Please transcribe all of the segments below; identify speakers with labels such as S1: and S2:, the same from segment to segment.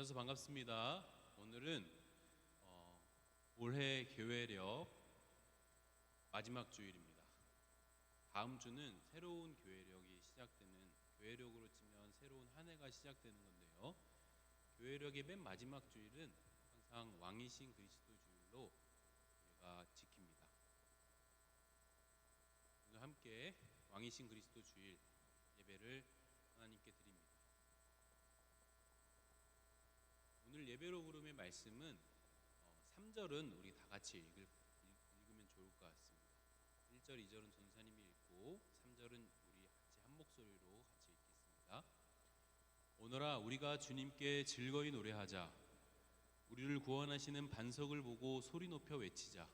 S1: 만나서 반갑습니다. 오늘은 올해 교회력 마지막 주일입니다. 다음 주는 새로운 교회력이 시작되는, 교회력으로 치면 새로운 한 해가 시작되는 건데요. 교회력의 맨 마지막 주일은 항상 왕이신 그리스도 주일로 우리가 지킵니다. 오늘 함께 왕이신 그리스도 주일 예배를 하나님께 드립니다. 오늘 예배로 부름의 말씀은 3절은 우리 다 같이 읽으면 좋을 것 같습니다. 1절, 2절은 전사님이 읽고 3절은 우리 같이 한 목소리로 같이 읽겠습니다. 오너라 우리가 주님께 즐거이 노래하자. 우리를 구원하시는 반석을 보고 소리 높여 외치자.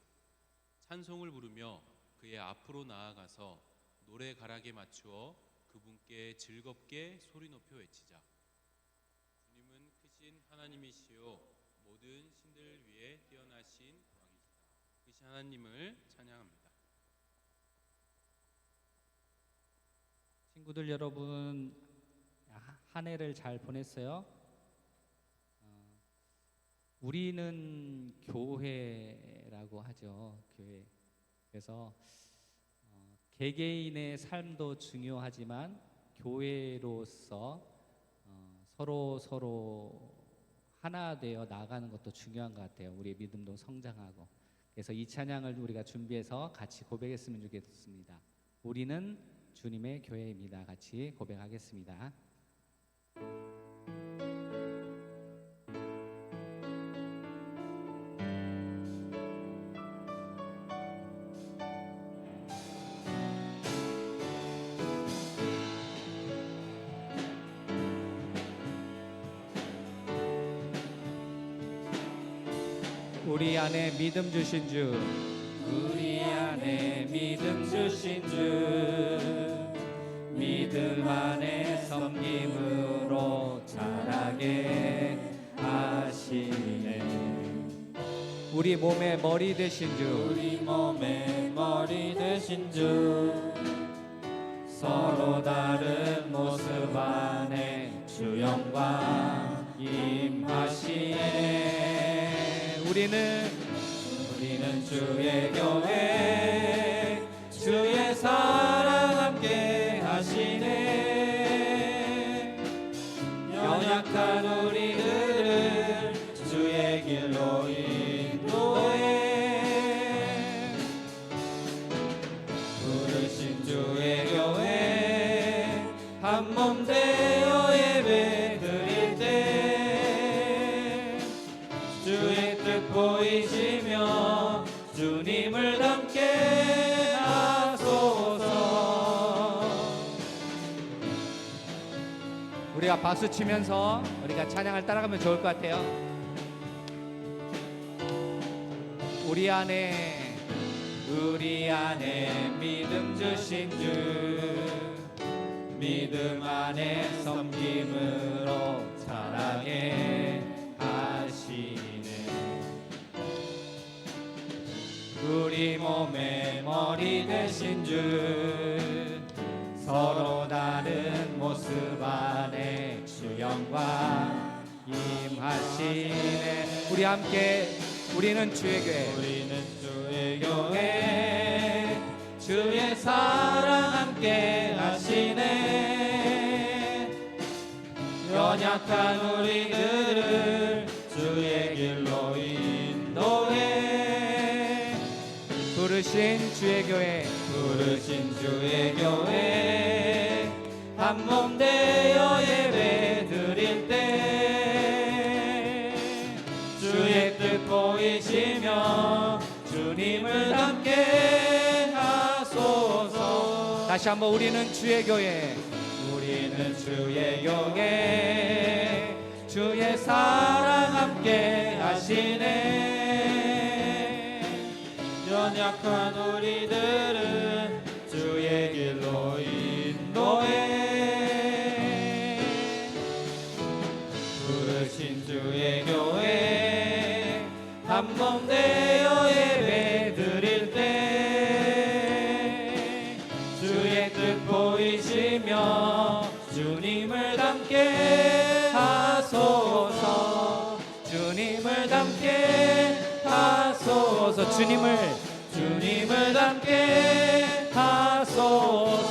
S1: 찬송을 부르며 그의 앞으로 나아가서 노래 가락에 맞추어 그분께 즐겁게 소리 높여 외치자. 주님은 크신 하나님이시요 모든 신들 위에 뛰어나신 왕이시다. 크신 하나님을 찬양합니다.
S2: 친구들 여러분, 한 해를 잘 보냈어요? 우리는 교회라고 하죠. 교회. 그래서 개개인의 삶도 중요하지만 교회로서 서로 하나 되어 나가는 것도 중요한 것 같아요. 우리의 믿음도 성장하고. 그래서 이 찬양을 우리가 준비해서 같이 고백했으면 좋겠습니다. 우리는 주님의 교회입니다. 같이 고백하겠습니다. 우리 안에 믿음 주신 주, 우리 안에 믿음 주신 주, 믿음 안에 섬김으로 자라게 하시네. 우리 몸의 머리 되신 주,
S3: 우리 몸의 머리 되신 주, 서로 다른 모습 안에 주 영광 임하시네. 우리는 주의 교회, 주의 사랑 함께 하시네. 연약한 우리들을 주의 길로 인도해. 부르신 주의 교회, 한 몸 되어 예배 드릴 때 주의 뜻 보이시며 주님을 닮게 하소서.
S2: 우리가 박수 치면서 우리가 찬양을 따라가면 좋을 것 같아요. 우리 안에
S3: 믿음 주신 주, 믿음 안에 섬김으로 자라게 하시네. 우리 몸의 머리 되신 주, 서로 다른 모습 안에 주 영광 임하시네.
S2: 우리 함께 우리는 주의 교회,
S3: 우리는 주의 교회, 주의 사랑 함께 하시네. 연약한 우리들을 주의 길로 인도해.
S2: 부르신 주의 교회,
S3: 부르신 주의 교회, 한 몸 되어 예배 드릴 때 주의 뜻 보이시며 주님을 닮게 하소서.
S2: 다시 한번 우리는 주의 교회,
S3: 우리는 주의 교회, 주의 사랑 함께 하시네. 연약한 우리들은 주의 길로 인도해. 부르신 주의 교회, 한 몸 되어 예배 드릴 때 주의 뜻 보이시며 주님을 닮게 하소서. 닮게 하소서. 주님을 닮게 하소서.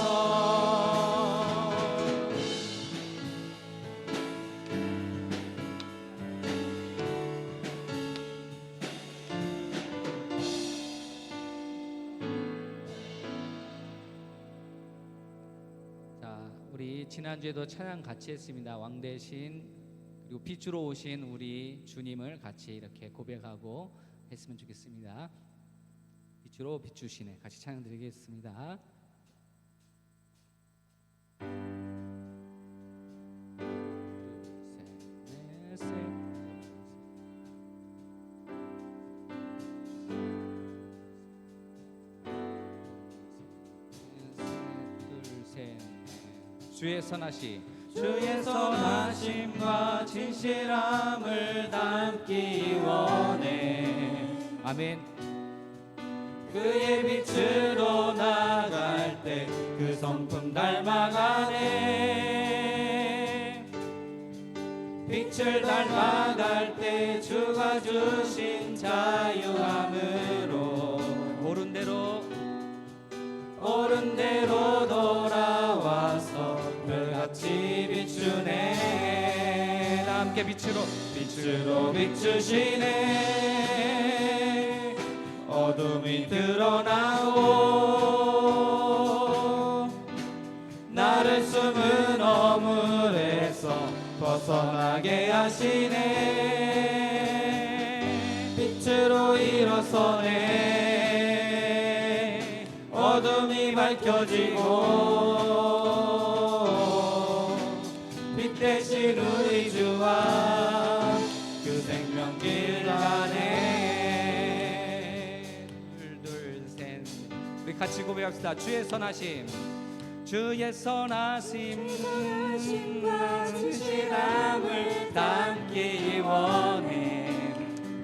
S2: 자, 우리 지난주에도 찬양 같이 했습니다. 왕 대신 그리고 빛으로 오신 우리 주님을 같이 이렇게 고백하고 했으면 좋겠습니다. 빛으로 비추시네. 같이 찬양 드리겠습니다. 둘, 셋, 넷, 셋. 둘, 셋, 넷. 주의 선하심
S3: 주의 선하심과 진실함을 담기 원해.
S2: 아멘.
S3: 그의 빛으로 나갈 때 그 성품 닮아가네. 빛을 닮아갈 때 주가 주신 자유함으로 옳은 대로 돌아와서 별같이 비추네. 다 함께 빛으로 비추시네. 어둠이 드러나고 나를 숨은 어물에서 벗어나게 하시네. 빛으로 일어서네. 어둠이 밝혀지고 빛 대신 우리 주와 그 생명길 가네.
S2: 둘, 셋. 우리 같이 고백합시다. 주의 선하심 진실함을 담기 원해.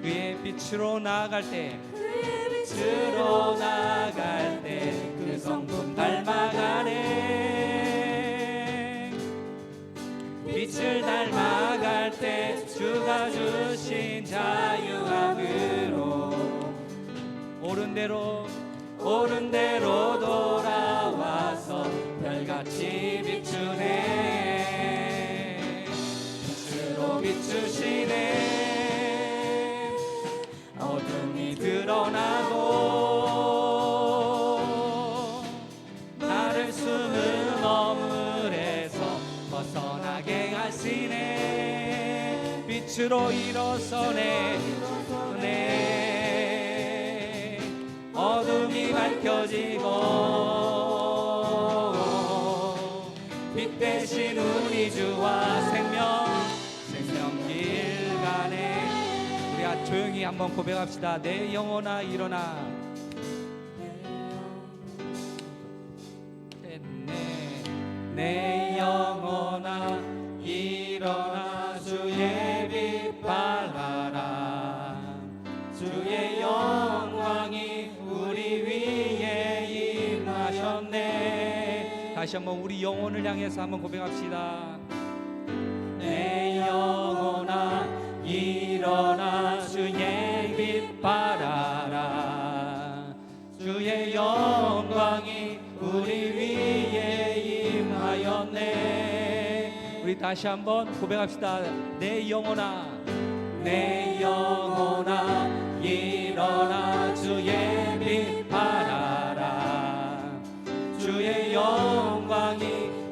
S2: 그의 빛으로 나아갈 때 그 성품 닮아가네. 빛을 닮아갈 때 주가 주신 자유함으로 옳은 대로 돌아와서 별같이 비추네. 빛으로 비추시네. 어둠이 드러나고 나를 숨은 어물에서 벗어나게 하시네. 빛으로 일어서네. 어둠이 밝혀지고 빛 대신 우리 주와 생명길 가네. 우리 조용히 한번 고백합시다. 내 영혼아 일어나.
S3: 내 영혼아 일어나 주의 빛 발하라. 주의 영광이 우리 위에 임하셨네.
S2: 다시 한번 우리 영혼을 향해서 한번 고백합시다.
S3: 내 영혼아 일어나 주의 빛 발하라. 주의 영광이 우리 위에 임하였네.
S2: 우리 다시 한번 고백합시다. 내 영혼아
S3: 일어나 주의 빛 발하라. 주의 영광이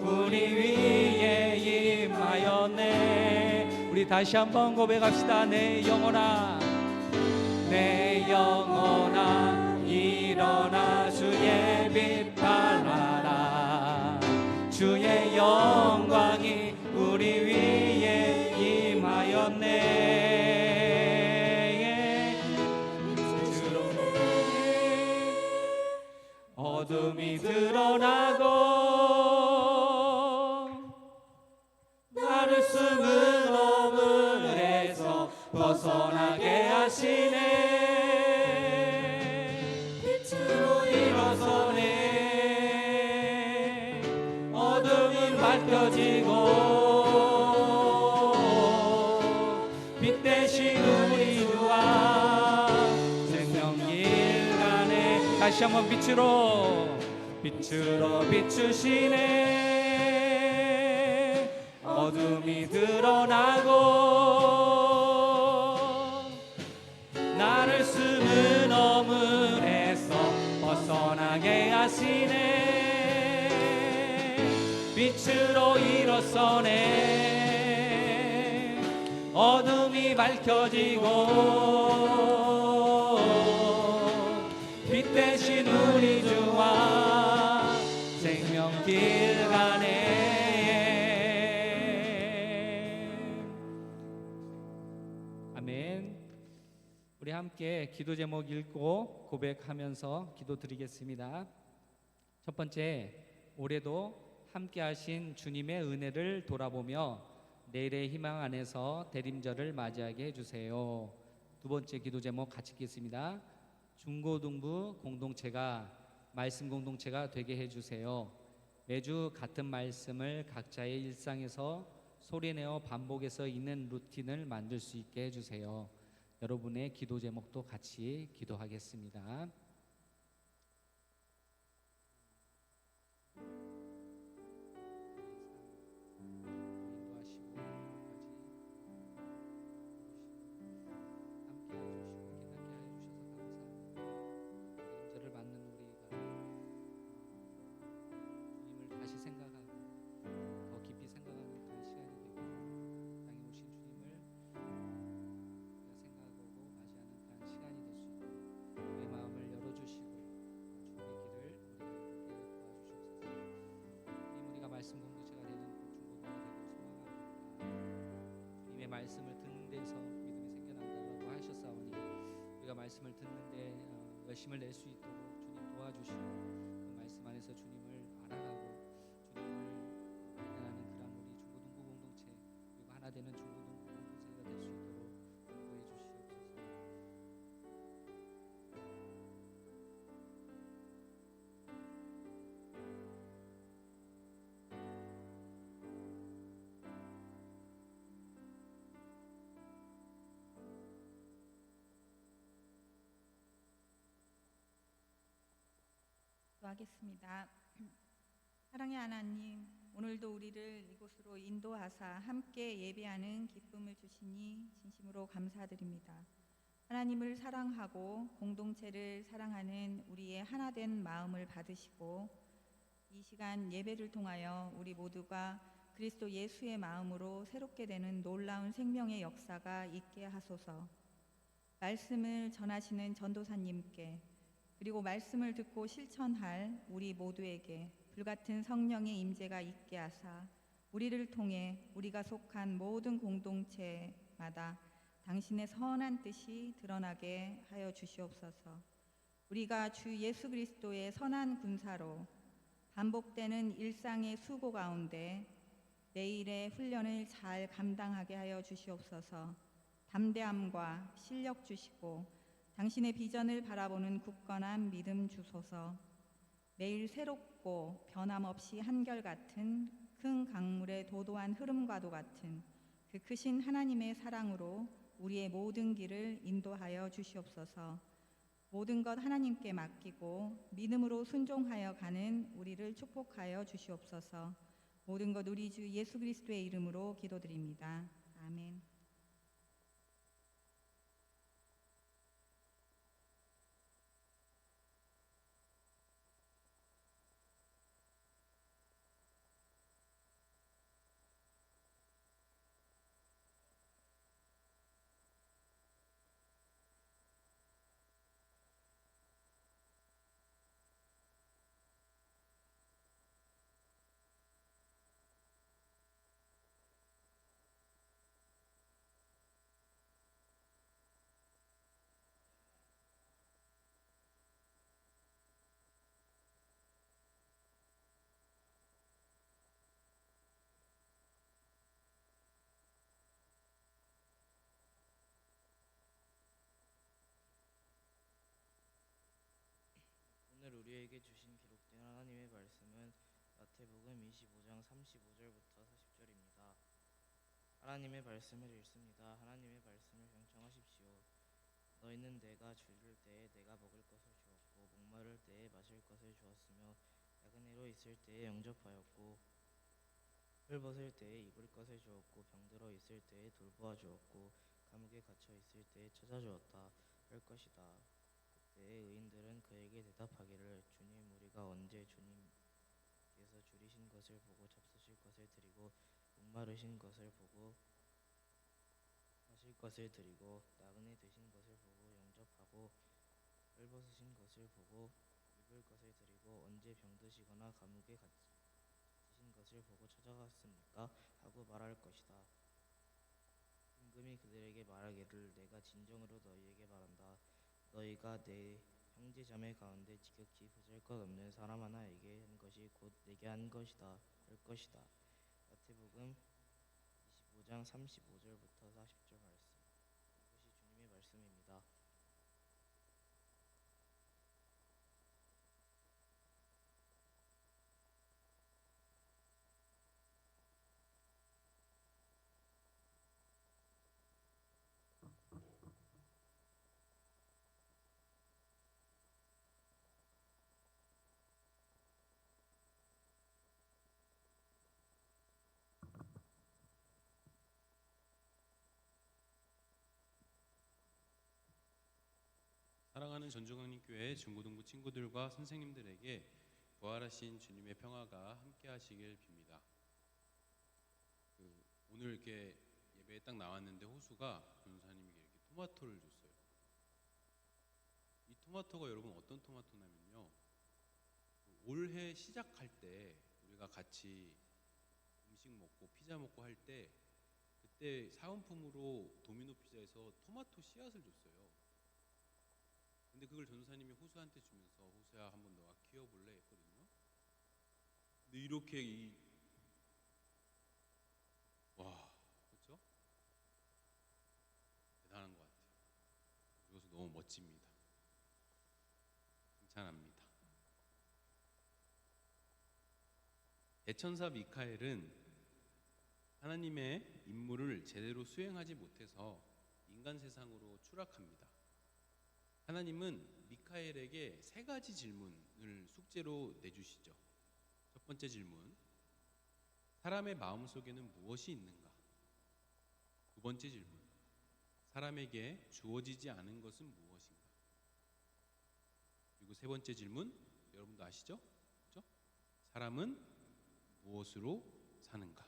S3: 우리 위에 임하였네.
S2: 우리 다시 한번 고백합시다. 내 영혼아
S3: 일어나 주의 빛 발하라. 주의 영광이 우리 위에 임하였네. 어둠이 드러나고 나를 숨은 어물에서 벗어나게 하시네. 빛으로 일어서네. 어둠이 밝혀지고 빛 대신 우리 주 다시 한번 빛으로 비추시네. 어둠이 드러나고 나를 숨은 어물에서 벗어나게 하시네. 빛으로 일어서네. 어둠이 밝혀지고 빛 대신 우리 주와 생명길 가네.
S2: 아멘. 우리 함께 기도 제목 읽고 고백하면서 기도 드리겠습니다. 첫 번째, 올해도 함께 하신 주님의 은혜를 돌아보며 내일의 희망 안에서 대림절을 맞이하게 해주세요. 두 번째 기도 제목 같이 읽겠습니다. 중고등부 공동체가 말씀 공동체가 되게 해주세요. 매주 같은 말씀을 각자의 일상에서 소리내어 반복해서 있는 루틴을 만들 수 있게 해주세요. 여러분의 기도 제목도 같이 기도하겠습니다. 말씀을 듣는 데서 믿음이 생겨난다고 하셨사오니 우리가 말씀을 듣는데 열심을 낼 수 있도록 주님 도와주시고 그 말씀 안에서 주님을 알아가고 주님을 발견하는 그런 우리 중고등부 공동체 그리고 하나 되는 중고등부 공동체가 될 수 있도록 인도해 주시옵소서.
S4: 기도하겠습니다. 사랑의 하나님, 오늘도 우리를 이곳으로 인도하사 함께 예배하는 기쁨을 주시니 진심으로 감사드립니다. 하나님을 사랑하고 공동체를 사랑하는 우리의 하나된 마음을 받으시고 이 시간 예배를 통하여 우리 모두가 그리스도 예수의 마음으로 새롭게 되는 놀라운 생명의 역사가 있게 하소서. 말씀을 전하시는 전도사님께 그리고 말씀을 듣고 실천할 우리 모두에게 불같은 성령의 임재가 있게 하사 우리를 통해 우리가 속한 모든 공동체마다 당신의 선한 뜻이 드러나게 하여 주시옵소서. 우리가 주 예수 그리스도의 선한 군사로 반복되는 일상의 수고 가운데 내일의 훈련을 잘 감당하게 하여 주시옵소서. 담대함과 실력 주시고 당신의 비전을 바라보는 굳건한 믿음 주소서. 매일 새롭고 변함없이 한결같은 큰 강물의 도도한 흐름과도 같은 그 크신 하나님의 사랑으로 우리의 모든 길을 인도하여 주시옵소서. 모든 것 하나님께 맡기고 믿음으로 순종하여 가는 우리를 축복하여 주시옵소서. 모든 것 우리 주 예수 그리스도의 이름으로 기도드립니다. 아멘.
S5: 오늘 우리에게 주신 기록된 하나님의 말씀은 마태복음 25장 35절부터 40절입니다. 하나님의 말씀을 읽습니다. 하나님의 말씀을 경청하십시오. 너희는 내가 죽을 때에 내가 먹을 것을 주었고 목마를 때에 마실 것을 주었으며 나그네로 있을 때에 영접하였고 헐벗을 때에 입을 것을 주었고 병들어 있을 때에 돌보아 주었고 감옥에 갇혀 있을 때에 찾아주었다 할 것이다. 그때 의인들은 그에게 대답하기를 주님 우리가 언제 주님께서 줄이신 것을 보고 잡수실 것을 드리고 목마르신 것을 보고 마실 것을 드리고 나그네 되신 것을 보고 영접하고 헐벗으신 것을 보고 입을 것을 드리고 언제 병드시거나 감옥에 갇히신 것을 보고 찾아갔습니까? 하고 말할 것이다. 임금이 그들에게 말하기를 내가 진정으로 너희에게 말한다. 너희가 내 형제 자매 가운데 지극히 보잘 것 없는 사람 하나에게 한 것이 곧 내게 한 것이다 할 것이다. 마태복음 25장 35절부터 40절 말씀. 이것이 주님의 말씀입니다.
S1: 사랑하는 전주강림교회 중고등부 친구들과 선생님들에게 부활하신 주님의 평화가 함께하시길 빕니다. 오늘 이렇게 예배에 딱 나왔는데 호수가 변호사님에게 이렇게 토마토를 줬어요. 이 토마토가 여러분 어떤 토마토냐면요, 올해 시작할 때 우리가 같이 음식 먹고 피자 먹고 할 때 그때 사은품으로 도미노 피자에서 토마토 씨앗을 줬어요. 근데 그걸 전도사님이 호수한테 주면서 호수야 한번 너가 키워볼래 했거든요. 근데 이렇게 와, 그렇죠? 대단한 것 같아요. 이것도 너무 멋집니다. 칭찬합니다. 대천사 미카엘은 하나님의 임무를 제대로 수행하지 못해서 인간 세상으로 추락합니다. 하나님은 미카엘에게 세 가지 질문을 숙제로 내주시죠. 첫 번째 질문, 사람의 마음속에는 무엇이 있는가? 두 번째 질문, 사람에게 주어지지 않은 것은 무엇인가? 그리고 세 번째 질문, 여러분도 아시죠? 그렇죠? 사람은 무엇으로 사는가?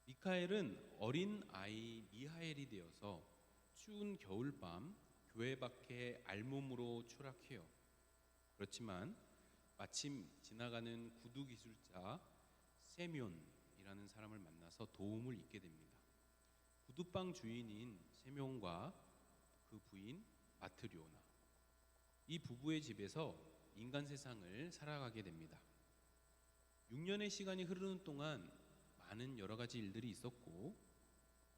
S1: 미카엘은 어린 아이 미하엘이 되어서 추운 겨울밤 교회 밖에 알몸으로 추락해요. 그렇지만 마침 지나가는 구두 기술자 세뮨이라는 사람을 만나서 도움을 잊게 됩니다. 구두방 주인인 세뮨과 그 부인 마트리오나, 이 부부의 집에서 인간 세상을 살아가게 됩니다. 6년의 시간이 흐르는 동안 많은 여러 가지 일들이 있었고,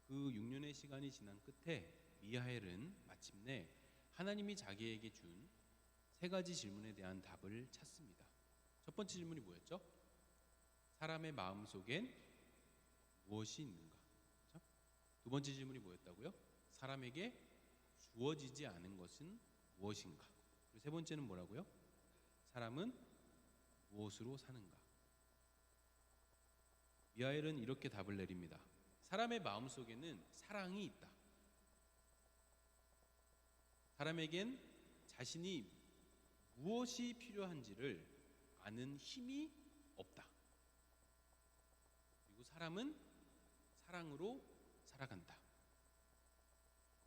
S1: 그 6년의 시간이 지난 끝에 미하엘은 마침내 하나님이 자기에게 준 세 가지 질문에 대한 답을 찾습니다. 첫 번째 질문이 뭐였죠? 사람의 마음속엔 무엇이 있는가? 그렇죠? 두 번째 질문이 뭐였다고요? 사람에게 주어지지 않은 것은 무엇인가? 그리고 세 번째는 뭐라고요? 사람은 무엇으로 사는가? 미하엘은 이렇게 답을 내립니다. 사람의 마음속에는 사랑이 있다. 사람에겐 자신이 무엇이 필요한지를 아는 힘이 없다. 그리고 사람은 사랑으로 살아간다.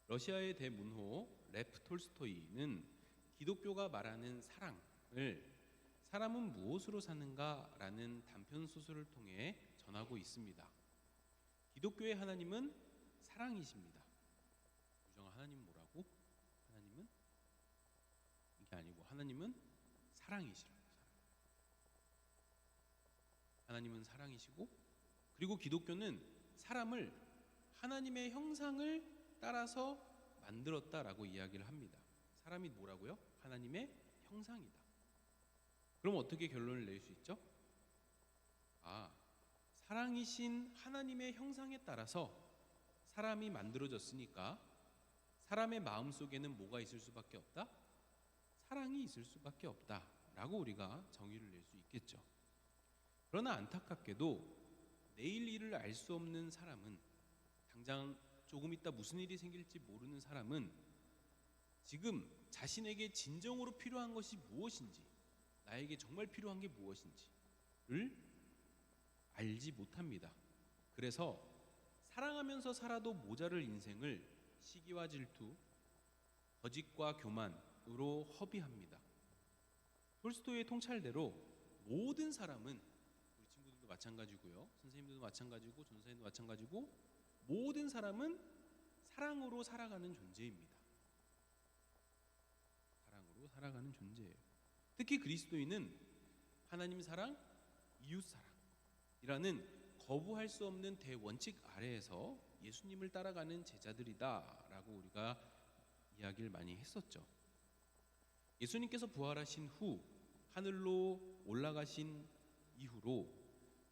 S1: 러시아의 대문호 레프 톨스토이는 기독교가 말하는 사랑을 사람은 무엇으로 사는가라는 단편 소설을 통해 전하고 있습니다. 기독교의 하나님은 사랑이십니다. 유정아, 하나님은 뭐라고? 하나님은 이게 아니고 하나님은 사랑이시라고. 하나님은 사랑이시고, 그리고 기독교는 사람을 하나님의 형상을 따라서 만들었다라고 이야기를 합니다. 사람이 뭐라고요? 하나님의 형상이다. 그럼 어떻게 결론을 낼 수 있죠? 사랑이신 하나님의 형상에 따라서 사람이 만들어졌으니까 사람의 마음 속에는 뭐가 있을 수밖에 없다? 사랑이 있을 수밖에 없다라고 우리가 정의를 낼 수 있겠죠. 그러나 안타깝게도 내일 일을 알 수 없는 사람은, 당장 조금 있다 무슨 일이 생길지 모르는 사람은 지금 자신에게 진정으로 필요한 것이 무엇인지, 나에게 정말 필요한 게 무엇인지를 알지 못합니다. 그래서 사랑하면서 살아도 모자랄 인생을 시기와 질투, 거짓과 교만으로 허비합니다. 톨스토이의 통찰대로 모든 사람은, 우리 친구들도 마찬가지고요, 선생님들도 마찬가지고 전사님도 마찬가지고, 모든 사람은 사랑으로 살아가는 존재입니다. 사랑으로 살아가는 존재예요. 특히 그리스도인은 하나님 사랑, 이웃 사랑이라는 거부할 수 없는 대원칙 아래에서 예수님을 따라가는 제자들이다라고 우리가 이야기를 많이 했었죠. 예수님께서 부활하신 후 하늘로 올라가신 이후로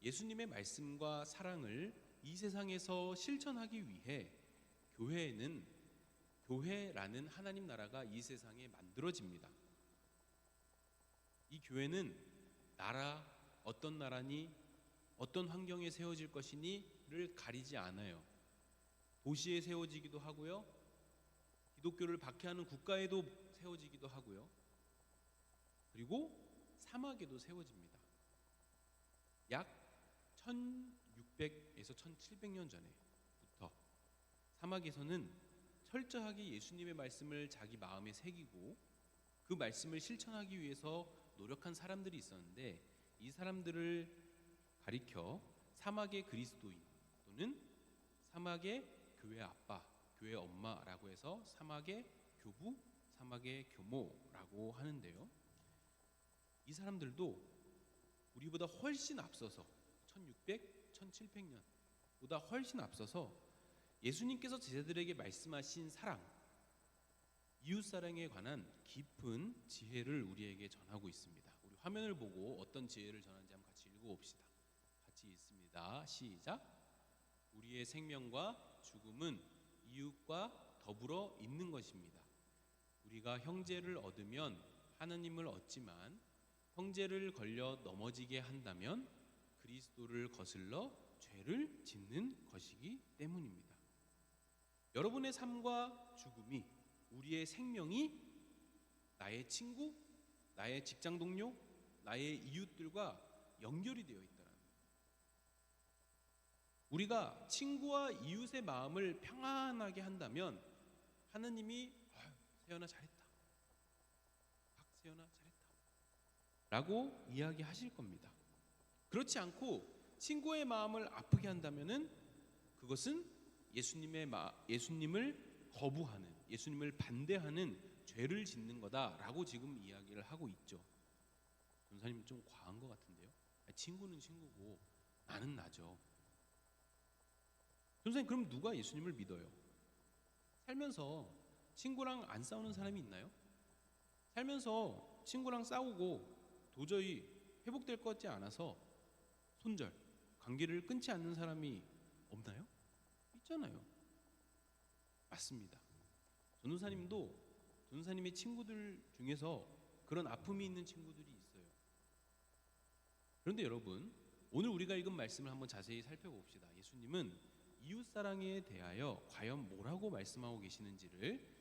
S1: 예수님의 말씀과 사랑을 이 세상에서 실천하기 위해 교회라는 하나님 나라가 이 세상에 만들어집니다. 이 교회는 어떤 나라니, 어떤 환경에 세워질 것이니를 가리지 않아요. 도시에 세워지기도 하고요, 기독교를 박해하는 국가에도 세워지기도 하고요, 그리고 사막에도 세워집니다. 약 1600에서 1700년 전에부터 사막에서는 철저하게 예수님의 말씀을 자기 마음에 새기고 그 말씀을 실천하기 위해서 노력한 사람들이 있었는데, 이 사람들을 가리켜 사막의 그리스도인 또는 사막의 교회 아빠, 교회 엄마라고 해서 사막의 교부, 사막의 교모라고 하는데요. 이 사람들도 우리보다 훨씬 앞서서 1600, 1700년보다 훨씬 앞서서 예수님께서 제자들에게 말씀하신 사랑, 이웃사랑에 관한 깊은 지혜를 우리에게 전하고 있습니다. 우리 화면을 보고 어떤 지혜를 전하는지 한번 같이 읽어봅시다. 같이 읽습니다. 시작. 우리의 생명과 죽음은 이웃과 더불어 있는 것입니다. 우리가 형제를 얻으면 하나님을 얻지만 형제를 걸려 넘어지게 한다면 그리스도를 거슬러 죄를 짓는 것이기 때문입니다. 여러분의 삶과 죽음이, 우리의 생명이 나의 친구, 나의 직장 동료, 나의 이웃들과 연결이 되어 있다는 거예요. 우리가 친구와 이웃의 마음을 평안하게 한다면 하나님이 세연아 잘했다, 박세연아 잘했다 라고 이야기하실 겁니다. 그렇지 않고 친구의 마음을 아프게 한다면은 그것은 예수님을 거부하는, 예수님을 반대하는 죄를 짓는 거다라고 지금 이야기를 하고 있죠. 전사님 좀 과한 것 같은데요. 친구는 친구고 나는 나죠. 전사님, 그럼 누가 예수님을 믿어요? 살면서 친구랑 안 싸우는 사람이 있나요? 살면서 친구랑 싸우고 도저히 회복될 것 같지 않아서 손절, 관계를 끊지 않는 사람이 없나요? 있잖아요. 맞습니다. 전도사님도 전도사님의 친구들 중에서 그런 아픔이 있는 친구들이 있어요. 그런데 여러분, 오늘 우리가 읽은 말씀을 한번 자세히 살펴봅시다. 예수님은 이웃사랑에 대하여 과연 뭐라고 말씀하고 계시는지를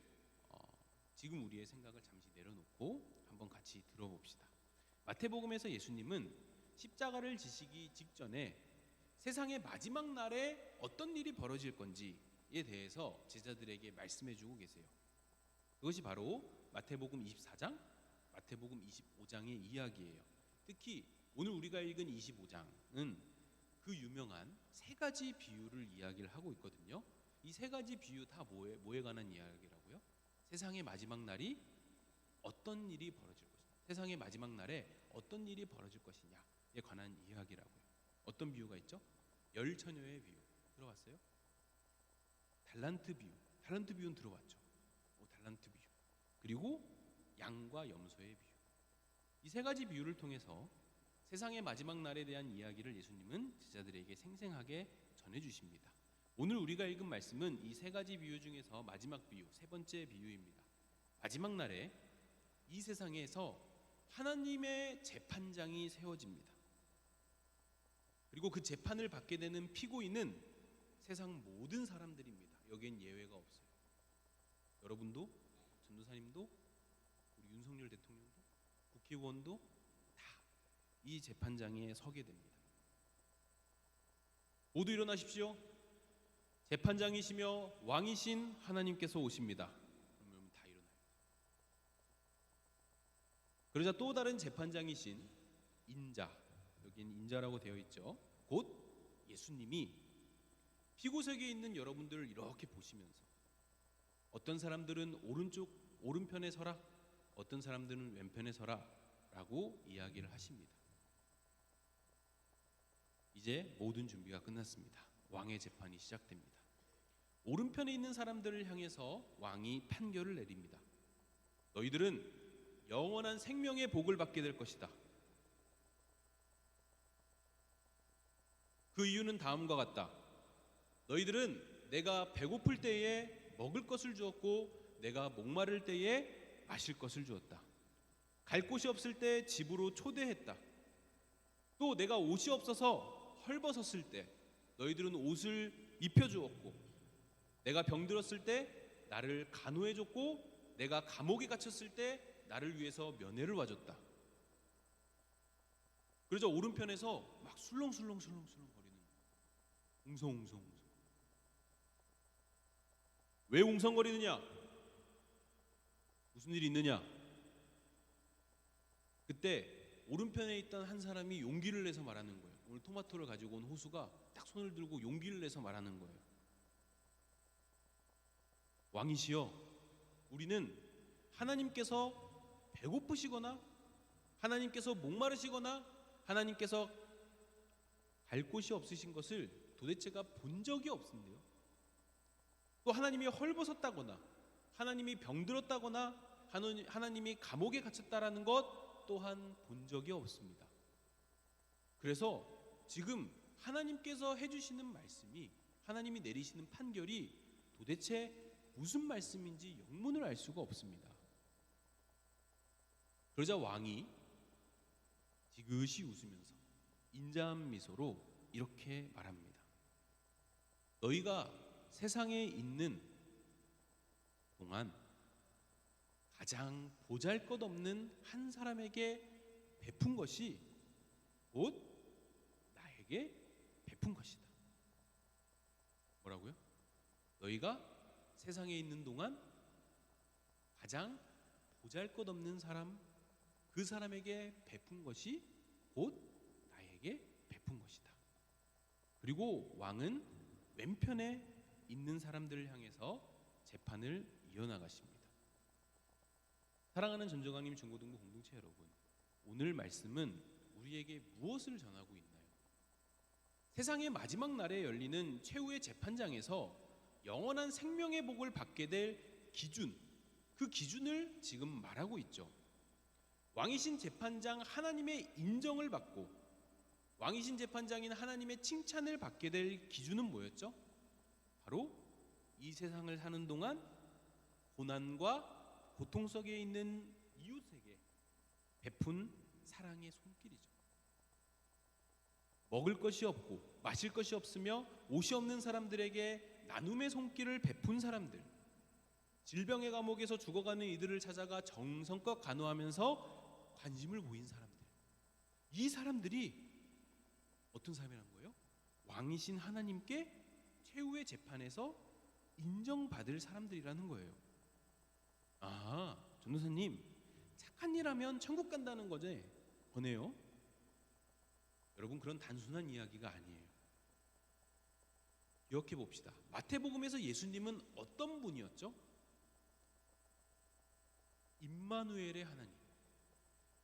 S1: 지금 우리의 생각을 잠시 내려놓고 한번 같이 들어봅시다. 마태복음에서 예수님은 십자가를 지시기 직전에 세상의 마지막 날에 어떤 일이 벌어질 건지에 대해서 제자들에게 말씀해주고 계세요. 그것이 바로 마태복음 24장, 마태복음 25장의 이야기예요. 특히 오늘 우리가 읽은 25장은 그 유명한 세 가지 비유를 이야기를 하고 있거든요. 이 세 가지 비유 다 뭐에 관한 이야기라고요? 세상의 마지막 날이 어떤 일이 벌어질 것이냐, 세상의 마지막 날에 어떤 일이 벌어질 것이냐에 관한 이야기라고요. 어떤 비유가 있죠? 열처녀의 비유 들어봤어요? 달란트 비유, 달란트 비유는 들어봤죠? 달란트 비유, 그리고 양과 염소의 비유. 이 세 가지 비유를 통해서 세상의 마지막 날에 대한 이야기를 예수님은 제자들에게 생생하게 전해주십니다. 오늘 우리가 읽은 말씀은 이 세 가지 비유 중에서 마지막 비유, 세 번째 비유입니다. 마지막 날에 이 세상에서 하나님의 재판장이 세워집니다. 그리고 그 재판을 받게 되는 피고인은 세상 모든 사람들입니다. 여기엔 예외가 없어요. 여러분도, 전도사님도, 우리 윤석열 대통령도, 국회의원도 다 이 재판장에 서게 됩니다. 모두 일어나십시오. 재판장이시며 왕이신 하나님께서 오십니다. 그러면 다 일어나요. 그러자 또 다른 재판장이신 인자, 여기는 인자라고 되어 있죠. 곧 예수님이 피고석에 있는 여러분들을 이렇게 보시면서 어떤 사람들은 오른편에 서라, 어떤 사람들은 왼편에 서라 라고 이야기를 하십니다. 이제 모든 준비가 끝났습니다. 왕의 재판이 시작됩니다. 오른편에 있는 사람들을 향해서 왕이 판결을 내립니다. 너희들은 영원한 생명의 복을 받게 될 것이다. 그 이유는 다음과 같다. 너희들은 내가 배고플 때에 먹을 것을 주었고 내가 목마를 때에 마실 것을 주었다. 갈 곳이 없을 때 집으로 초대했다. 또 내가 옷이 없어서 헐벗었을 때 너희들은 옷을 입혀주었고 내가 병들었을 때 나를 간호해줬고 내가 감옥에 갇혔을 때 나를 위해서 면회를 와줬다. 그러자 오른편에서 막 술렁술렁 거리는 웅성웅성. 왜 웅성거리느냐? 무슨 일이 있느냐? 그때 오른편에 있던 한 사람이 용기를 내서 말하는 거예요. 오늘 토마토를 가지고 온 호수가 딱 손을 들고 용기를 내서 말하는 거예요. 왕이시여, 우리는 하나님께서 배고프시거나 하나님께서 목마르시거나 하나님께서 갈 곳이 없으신 것을 도대체가 본 적이 없는데요. 또 하나님이 헐벗었다거나 하나님이 병들었다거나 하나님이 감옥에 갇혔다라는 것 또한 본 적이 없습니다. 그래서 지금 하나님께서 해주시는 말씀이, 하나님이 내리시는 판결이 도대체 무슨 말씀인지 영문을 알 수가 없습니다. 그러자 왕이 지그시 웃으면서 인자한 미소로 이렇게 말합니다. 너희가 세상에 있는 동안 가장 보잘것없는 한 사람에게 베푼 것이 곧 나에게 베푼 것이다. 뭐라고요? 너희가 세상에 있는 동안 가장 보잘것없는 사람, 그 사람에게 베푼 것이 곧 나에게 베푼 것이다. 그리고 왕은 왼편에 있는 사람들을 향해서 재판을 이어나가십니다. 사랑하는 전정강림 중고등부 공동체 여러분, 오늘 말씀은 우리에게 무엇을 전하고 있나요? 세상의 마지막 날에 열리는 최후의 재판장에서 영원한 생명의 복을 받게 될 기준, 그 기준을 지금 말하고 있죠. 왕이신 재판장 하나님의 인정을 받고 왕이신 재판장인 하나님의 칭찬을 받게 될 기준은 뭐였죠? 바로 이 세상을 사는 동안 고난과 고통 속에 있는 이웃에게 베푼 사랑의 손길이죠. 먹을 것이 없고 마실 것이 없으며 옷이 없는 사람들에게 나눔의 손길을 베푼 사람들, 질병의 감옥에서 죽어가는 이들을 찾아가 정성껏 간호하면서 관심을 보인 사람들, 이 사람들이 어떤 사람이란 거예요? 왕이신 하나님께 최후의 재판에서 인정받을 사람들이라는 거예요. 아, 전도사님, 착한 일 하면 천국 간다는 거네요. 여러분, 그런 단순한 이야기가 아니에요. 기억해 봅시다. 마태복음에서 예수님은 어떤 분이었죠? 임마누엘의 하나님,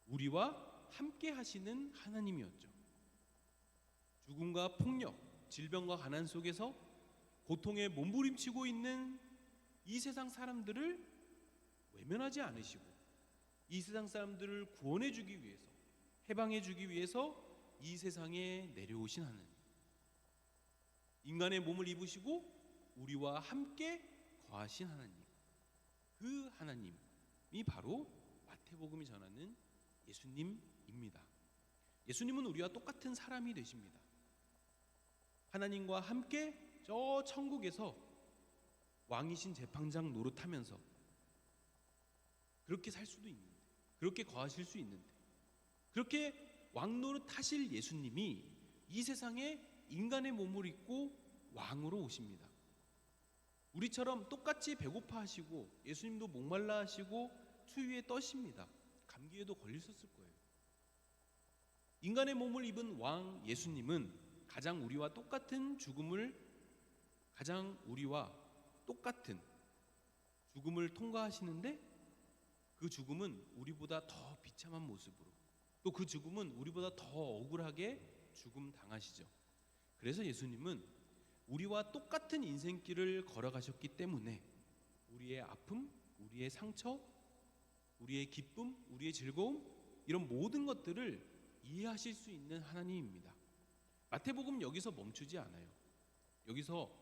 S1: 우리와 함께 하시는 하나님이었죠. 죽음과 폭력, 질병과 가난 속에서 고통에 몸부림치고 있는 이 세상 사람들을 외면하지 않으시고 이 세상 사람들을 구원해 주기 위해서, 해방해 주기 위해서 이 세상에 내려오신 하나님. 인간의 몸을 입으시고 우리와 함께 거하신 하나님, 그 하나님이 바로 마태복음이 전하는 예수님입니다. 예수님은 우리와 똑같은 사람이 되십니다. 하나님과 함께 저 천국에서 왕이신 재판장 노릇하면서 그렇게 살 수도 있는데, 그렇게 거하실 수 있는데, 그렇게 왕노릇 하실 예수님이 이 세상에 인간의 몸을 입고 왕으로 오십니다. 우리처럼 똑같이 배고파 하시고, 예수님도 목말라 하시고 추위에 떠십니다. 감기에도 걸리셨을 거예요. 인간의 몸을 입은 왕 예수님은 가장 우리와 똑같은 죽음을 통과하시는데, 그 죽음은 우리보다 더 비참한 모습으로, 또 그 죽음은 우리보다 더 억울하게 죽음 당하시죠. 그래서 예수님은 우리와 똑같은 인생길을 걸어가셨기 때문에 우리의 아픔, 우리의 상처, 우리의 기쁨, 우리의 즐거움, 이런 모든 것들을 이해하실 수 있는 하나님입니다. 마태복음 여기서 멈추지 않아요. 여기서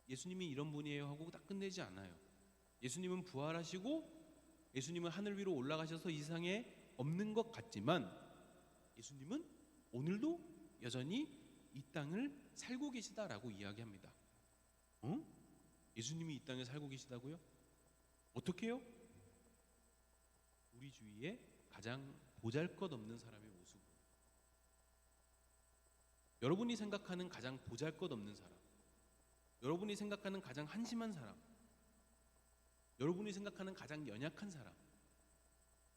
S1: 예수님이 이런 분이에요 하고 딱 끝내지 않아요. 예수님은 부활하시고 예수님은 하늘 위로 올라가셔서 이 세상에 없는 것 같지만, 예수님은 오늘도 여전히 이 땅을 살고 계시다라고 이야기합니다. 예수님이 이 땅에 살고 계시다고요? 어떻게요? 우리 주위에 가장 보잘것없는 사람의 모습으로. 여러분이 생각하는 가장 보잘것없는 사람, 여러분이 생각하는 가장 한심한 사람, 여러분이 생각하는 가장 연약한 사람,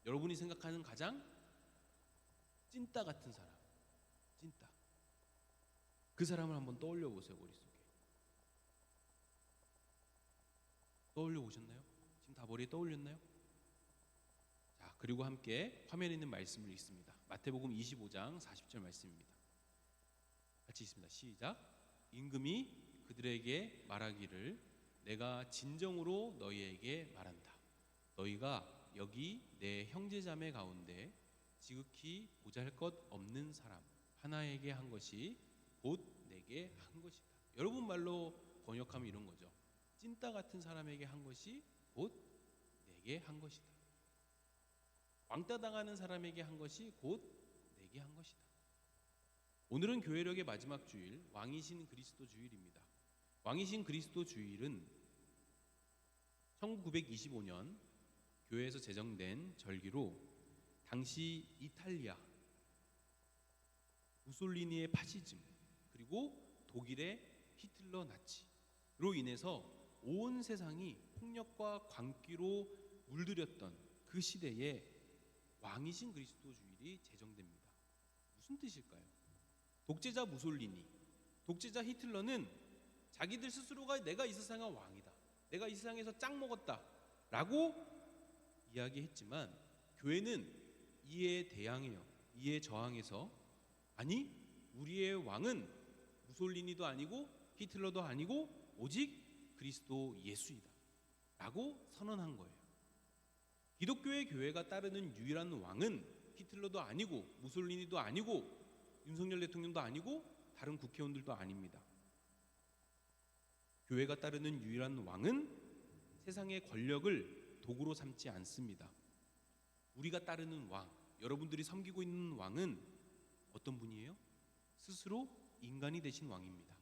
S1: 여러분이 생각하는 가장 찐따 같은 사람, 찐따, 그 사람을 한번 떠올려 보세요. 머릿속에 떠올려 보셨나요? 지금 다 머리에 떠올렸나요? 자, 그리고 함께 화면에 있는 말씀을 읽습니다. 마태복음 25장 40절 말씀입니다. 같이 읽습니다. 시작. 임금이 그들에게 말하기를 내가 진정으로 너희에게 말한다. 너희가 여기 내 형제자매 가운데 지극히 보잘것없는 사람 하나에게 한 것이 곧 내게 한 것이다. 여러분 말로 번역하면 이런 거죠. 찐따 같은 사람에게 한 것이 곧 내게 한 것이다. 왕따 당하는 사람에게 한 것이 곧 내게 한 것이다. 오늘은 교회력의 마지막 주일, 왕이신 그리스도 주일입니다. 왕이신 그리스도 주일은 1925년 교회에서 제정된 절기로 당시 이탈리아, 무솔리니의 파시즘, 그리고 독일의 히틀러 나치로 인해서 온 세상이 폭력과 광기로 물들였던 그 시대에 왕이신 그리스도 주일이 제정됩니다. 무슨 뜻일까요? 독재자 무솔리니, 독재자 히틀러는 자기들 스스로가 내가 이 세상의 왕이다, 내가 이 세상에서 짱 먹었다 라고 이야기했지만, 교회는 이에 대항해요. 이에 저항해서 아니, 우리의 왕은 무솔리니도 아니고 히틀러도 아니고 오직 그리스도 예수이다 라고 선언한 거예요. 기독교의 교회가 따르는 유일한 왕은 히틀러도 아니고 무솔리니도 아니고 윤석열 대통령도 아니고 다른 국회의원들도 아닙니다. 교회가 따르는 유일한 왕은 세상의 권력을 도구로 삼지 않습니다. 우리가 따르는 왕, 여러분들이 섬기고 있는 왕은 어떤 분이에요? 스스로 인간이 되신 왕입니다.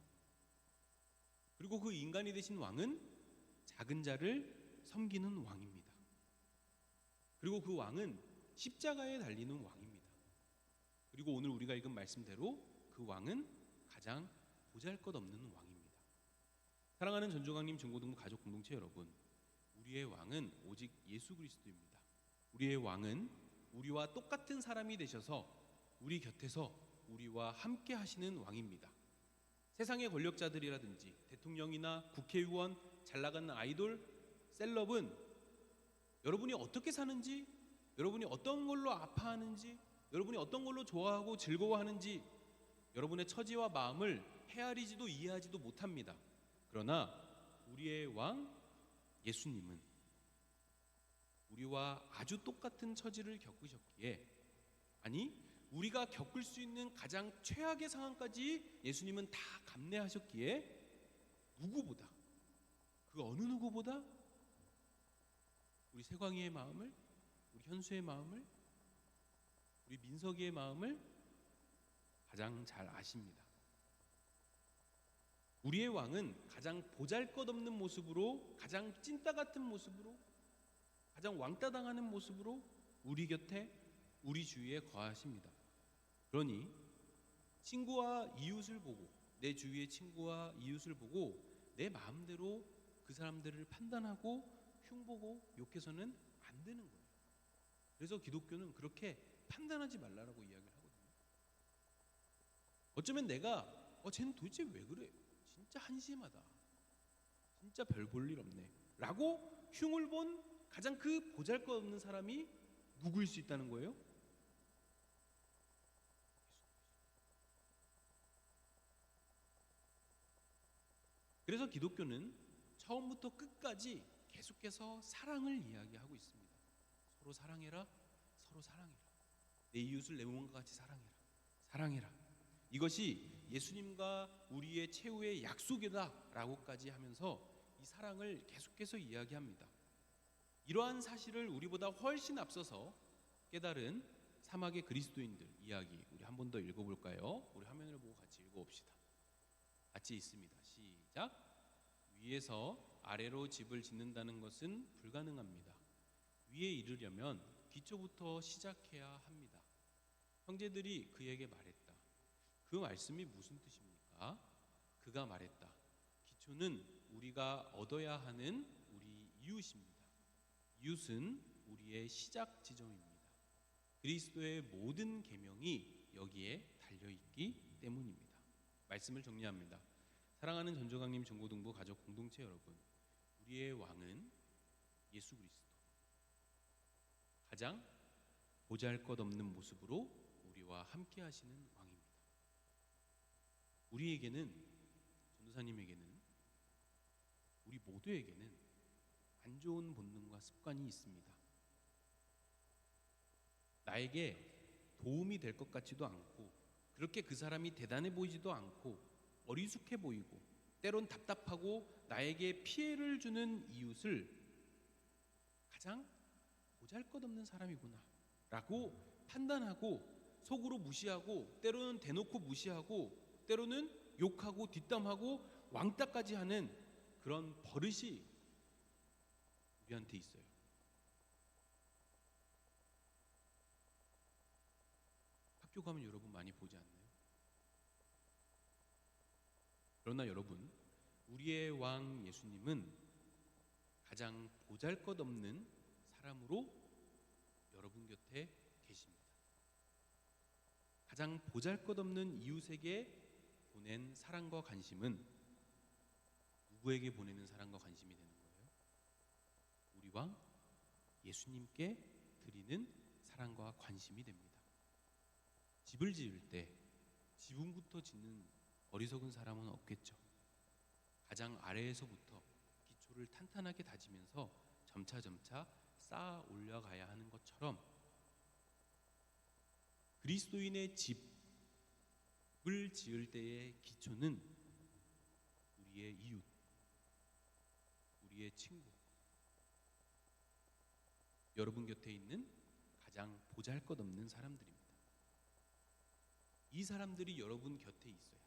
S1: 그리고 그 인간이 되신 왕은 작은 자를 섬기는 왕입니다. 그리고 그 왕은 십자가에 달리는 왕입니다. 그리고 오늘 우리가 읽은 말씀대로 그 왕은 가장 보잘것없는 왕입니다. 사랑하는 전조강림 중고등부 가족 공동체 여러분, 우리의 왕은 오직 예수 그리스도입니다. 우리의 왕은 우리와 똑같은 사람이 되셔서 우리 곁에서 우리와 함께 하시는 왕입니다. 세상의 권력자들이라든지 대통령이나 국회의원, 잘나가는 아이돌, 셀럽은 여러분이 어떻게 사는지, 여러분이 어떤 걸로 아파하는지, 여러분이 어떤 걸로 좋아하고 즐거워하는지 여러분의 처지와 마음을 헤아리지도 이해하지도 못합니다. 그러나 우리의 왕 예수님은 우리와 아주 똑같은 처지를 겪으셨기에, 아니 우리가 겪을 수 있는 가장 최악의 상황까지 예수님은 다 감내하셨기에 누구보다, 그 어느 누구보다 우리 세광이의 마음을, 우리 현수의 마음을, 우리 민석이의 마음을 가장 잘 아십니다. 우리의 왕은 가장 보잘것없는 모습으로, 가장 찐따 같은 모습으로, 가장 왕따 당하는 모습으로 우리 곁에, 우리 주위에 거하십니다. 그러니 친구와 이웃을 보고, 내 주위의 친구와 이웃을 보고 내 마음대로 그 사람들을 판단하고 흉보고 욕해서는 안 되는 거예요. 그래서 기독교는 그렇게 판단하지 말라라고 이야기를 하거든요. 어쩌면 내가 쟤는 도대체 왜 그래? 진짜 한심하다. 진짜 별 볼 일 없네. 라고 흉을 본 가장 그 보잘것없는 사람이 누구일 수 있다는 거예요? 그래서 기독교는 처음부터 끝까지 계속해서 사랑을 이야기하고 있습니다. 서로 사랑해라, 서로 사랑해라. 내 이웃을 내 몸과 같이 사랑해라, 사랑해라. 이것이 예수님과 우리의 최후의 약속이다라고까지 하면서 이 사랑을 계속해서 이야기합니다. 이러한 사실을 우리보다 훨씬 앞서서 깨달은 사막의 그리스도인들 이야기 우리 한 번 더 읽어볼까요? 우리 화면을 보고 같이 읽어봅시다. 같이 있습니다. 시작. 위에서 아래로 집을 짓는다는 것은 불가능합니다. 위에 이르려면 기초부터 시작해야 합니다. 형제들이 그에게 말했다. 그 말씀이 무슨 뜻입니까? 그가 말했다. 기초는 우리가 얻어야 하는 우리 이웃입니다. 이웃은 우리의 시작 지점입니다. 그리스도의 모든 계명이 여기에 달려있기 때문입니다. 말씀을 정리합니다. 사랑하는 전조강림 전고등부 가족 공동체 여러분, 우리의 왕은 예수 그리스도, 가장 보잘것없는 모습으로 우리와 함께 하시는 왕입니다. 우리에게는, 전도사님에게는, 우리 모두에게는 안 좋은 본능과 습관이 있습니다. 나에게 도움이 될 것 같지도 않고, 그렇게 그 사람이 대단해 보이지도 않고, 어리숙해 보이고, 때론 답답하고 나에게 피해를 주는 이웃을 가장 보잘것없는 사람이구나 라고 판단하고 속으로 무시하고, 때로는 대놓고 무시하고, 때로는 욕하고 뒷담하고 왕따까지 하는 그런 버릇이 우리한테 있어요. 학교 가면 여러분 많이 보지 않나요? 그러나 여러분, 우리의 왕 예수님은 가장 보잘것없는 사람으로 여러분 곁에 계십니다. 가장 보잘것없는 이웃에게 보낸 사랑과 관심은 누구에게 보내는 사랑과 관심이 되는 거예요? 우리 왕 예수님께 드리는 사랑과 관심이 됩니다. 집을 지을 때 지붕부터 짓는 어리석은 사람은 없겠죠. 가장 아래에서부터 기초를 탄탄하게 다지면서 점차 쌓아 올려가야 하는 것처럼 그리스도인의 집을 지을 때의 기초는 우리의 이웃, 우리의 친구, 여러분 곁에 있는 가장 보잘것없는 사람들입니다. 이 사람들이 여러분 곁에 있어야,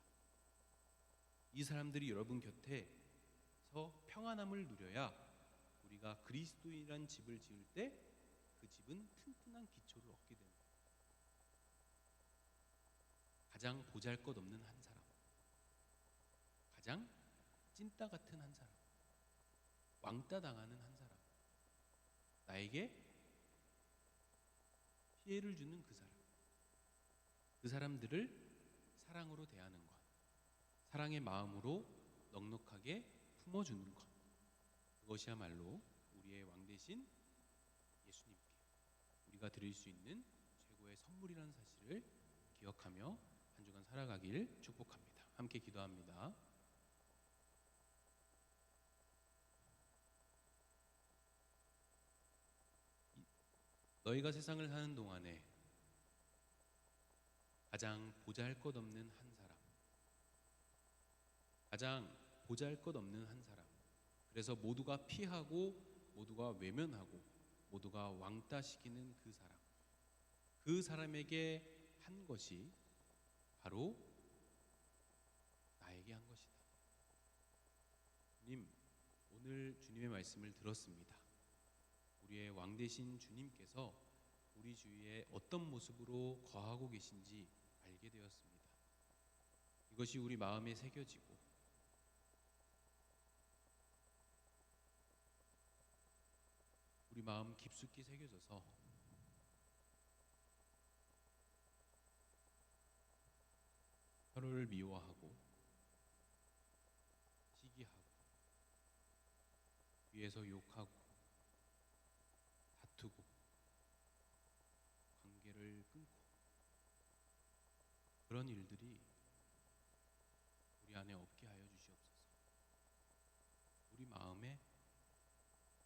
S1: 이 사람들이 여러분 곁에서 평안함을 누려야 우리가 그리스도인이란 집을 지을 때 그 집은 튼튼한 기초를 얻게 됩니다. 가장 보잘것없는 한 사람, 가장 찐따 같은 한 사람, 왕따 당하는 한 사람, 나에게 피해를 주는 그 사람, 그 사람들을 사랑으로 대하는 것, 사랑의 마음으로 넉넉하게 품어주는 것, 그것이야말로 우리의 왕 대신 예수님께 우리가 드릴 수 있는 최고의 선물이라는 사실을 기억하며 한 주간 살아가길 축복합니다. 함께 기도합니다. 너희가 세상을 사는 동안에 가장 보잘것없는 한 사람, 가장 보잘것없는 한 사람. 그래서 모두가 피하고 모두가 외면하고 모두가 왕따시키는 그 사람, 그 사람에게 한 것이 바로 나에게 한 것이다. 주님, 오늘 주님의 말씀을 들었습니다. 우리의 왕 되신 주님께서 우리 주위에 어떤 모습으로 거하고 계신지 알게 되었습니다. 이것이 우리 마음에 새겨지고 우리 마음 깊숙이 새겨져서 서로를 미워하고 시기하고 위에서 욕하고 다투고 관계를 끊고 그런 일들이 우리 안에 없게 하여 주시옵소서. 우리 마음에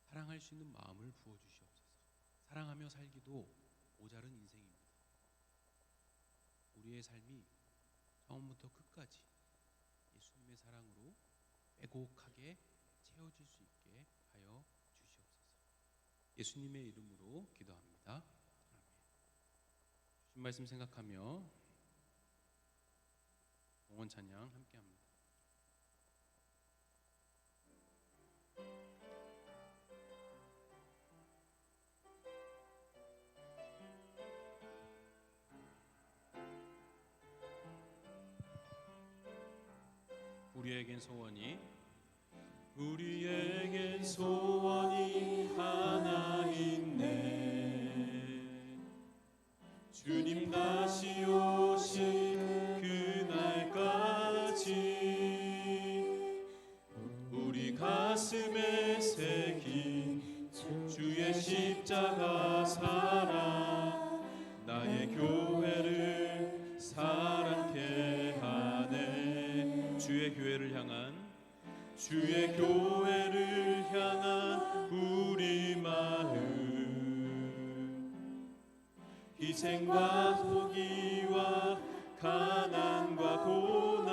S1: 사랑할 수 있는 마음을 부어 주시옵소서. 사랑하며 살기도 모자른 인생입니다. 우리의 삶이 처음부터 끝까지 예수님의 사랑으로 빼곡하게 채워질 수 있게 하여 주시옵소서. 예수님의 이름으로 기도합니다. 아멘. 주신 말씀 생각하며 봉헌 찬양 함께합니다. 우리에겐 소원이 하나 있네. 주님 다시 오실 그날까지 우리 가슴에 새긴 주의 십자가 사랑 나의 교회를 사랑케 하네. 주의 교회를 향한 우리 마음, 희생과 포기와 가난과 고난,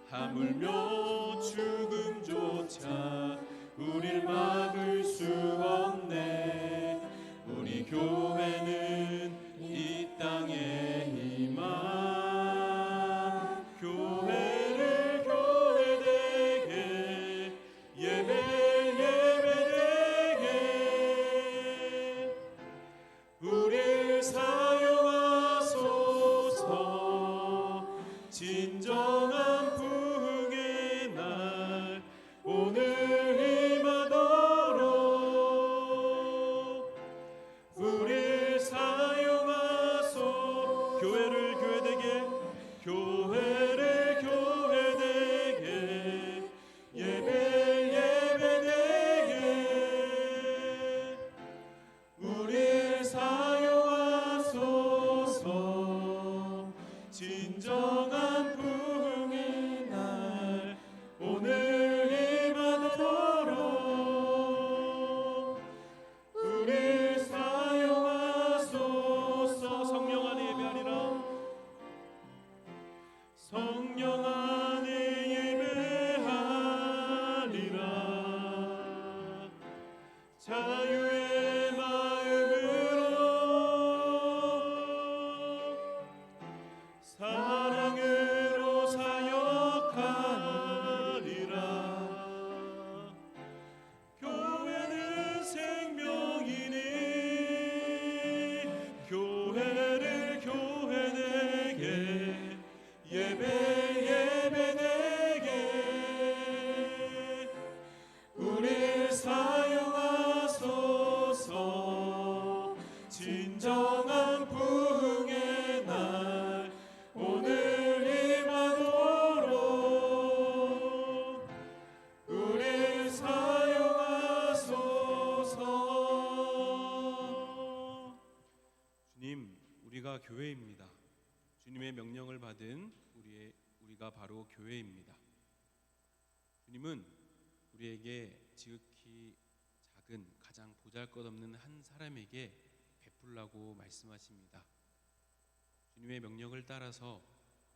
S1: 하물며 죽음조차 우릴 막을 수 없네. 우리 교회는 이 땅에 임한 교회를 교회되게 예배되게 우릴 사용하소서. 진정한 부흥의 날 오늘 임하도록 우릴 사용하소. 교회를 교회되게 예배되게 우릴 사용하소서. 진정한 부흥의 날 오늘 임하도록 우릴 사용하소서. 성령 안에 예배하리라. 성령 안에 예배하리라. 자유의 마음으로 사랑으로 사역하리라. 교회는 생명이니 교회를 교회되게 예배되게 우릴 사용하소서. 진정한 부흥의 날 오늘 임하도록 우릴 사용하소서. 주님, 우리가 교회입니다. 주님의 명령을 받은 우리가 바로 교회입니다. 주님은 우리에게 지극히 작은 가장 보잘것없는 한 사람에게 베풀라고 말씀하십니다. 주님의 명령을 따라서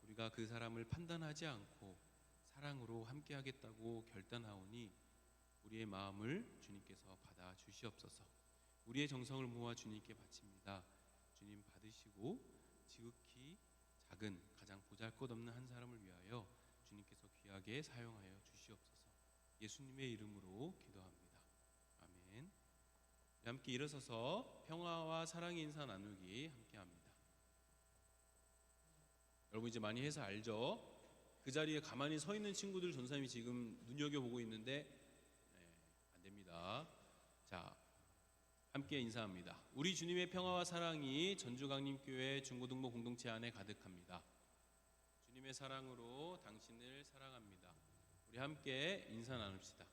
S1: 우리가 그 사람을 판단하지 않고 사랑으로 함께하겠다고 결단하오니 우리의 마음을 주님께서 받아 주시옵소서. 우리의 정성을 모아 주님께 바칩니다. 주님 받으시고 지극히 작은 가장 보잘것없는 한 사람을 위하여 주님께서 귀하게 사용하여 주시옵소서. 예수님의 이름으로 기도합니다. 아멘. 함께 일어서서 평화와 사랑의 인사 나누기 함께합니다. 여러분 이제 많이 해서 알죠? 그 자리에 가만히 서 있는 친구들 전사님이 지금 눈여겨보고 있는데 안 됩니다. 자, 함께 인사합니다. 우리 주님의 평화와 사랑이 전주강림교회 중고등부 공동체 안에 가득합니다. 주님의 사랑으로 당신을 사랑합니다. 우리 함께 인사 나눕시다.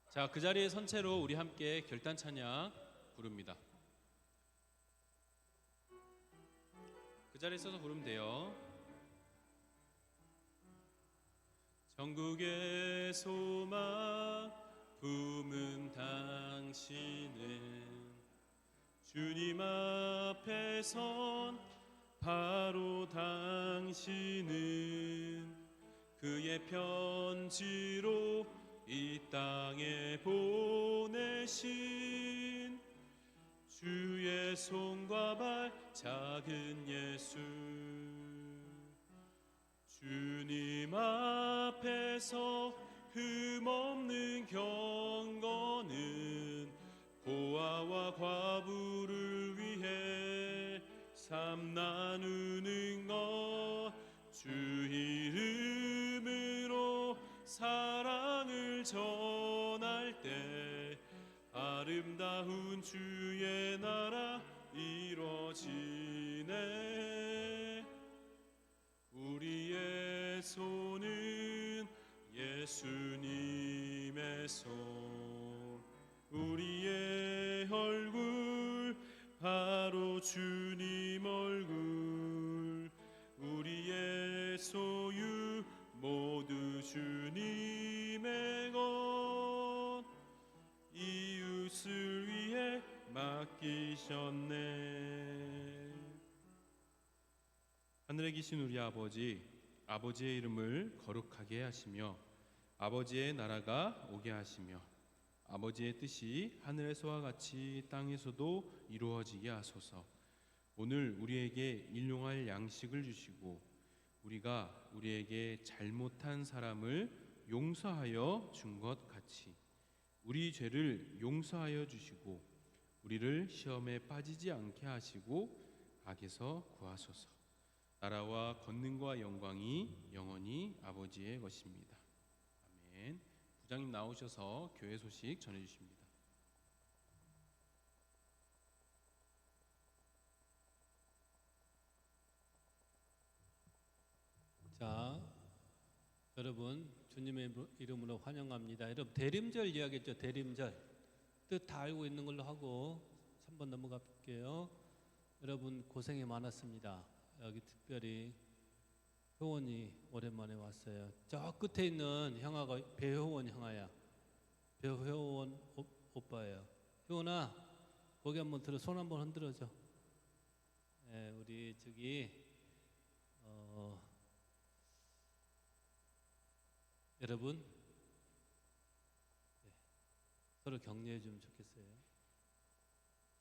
S1: 자, 그 자리에 선 채로 우리 함께 결단 찬양 부릅니다. 그 자리에 서서 부르면 돼요. 전국의 소망 품은 당신은 주님 앞에 선 바로 당신은 그의 편지로 이 땅에 보내신 주의 손과 발 작은 예수 주님 앞에서 흠없는 경건은 고아와 과부를 위해 삶 나누는 것 주 이름으로 사랑을 전할 때 아름다운 주의 나라 이루어지네. 우리의 손은 예수님의 손 우리의 얼굴 바로 주님 얼굴 우리의 소유 모두 주님의 것 이웃을 위해 맡기셨네. 하늘에 계신 우리 아버지, 아버지의 이름을 거룩하게 하시며 아버지의 나라가 오게 하시며 아버지의 뜻이 하늘에서와 같이 땅에서도 이루어지게 하소서. 오늘 우리에게 일용할 양식을 주시고 우리가 우리에게 잘못한 사람을 용서하여 준 것 같이 우리 죄를 용서하여 주시고 우리를 시험에 빠지지 않게 하시고 악에서 구하소서. 나라와 권능과 영광이 영원히 아버지의 것입니다. 아멘. 부장님 나오셔서 교회 소식 전해주십니다.
S3: 자, 여러분 주님의 이름으로 환영합니다. 여러분 대림절 이야기했죠. 대림절 뜻 다 알고 있는 걸로 하고 3번 넘어갈게요. 여러분 고생이 많았습니다. 여기 특별히 효원이 오랜만에 왔어요. 저 끝에 있는 형아가 배효원 형아야. 배효원 오빠예요. 효원아 거기 한번 들어 손 한번 흔들어줘. 네, 우리 저기 여러분 네, 서로 격려해 주면 좋겠어요.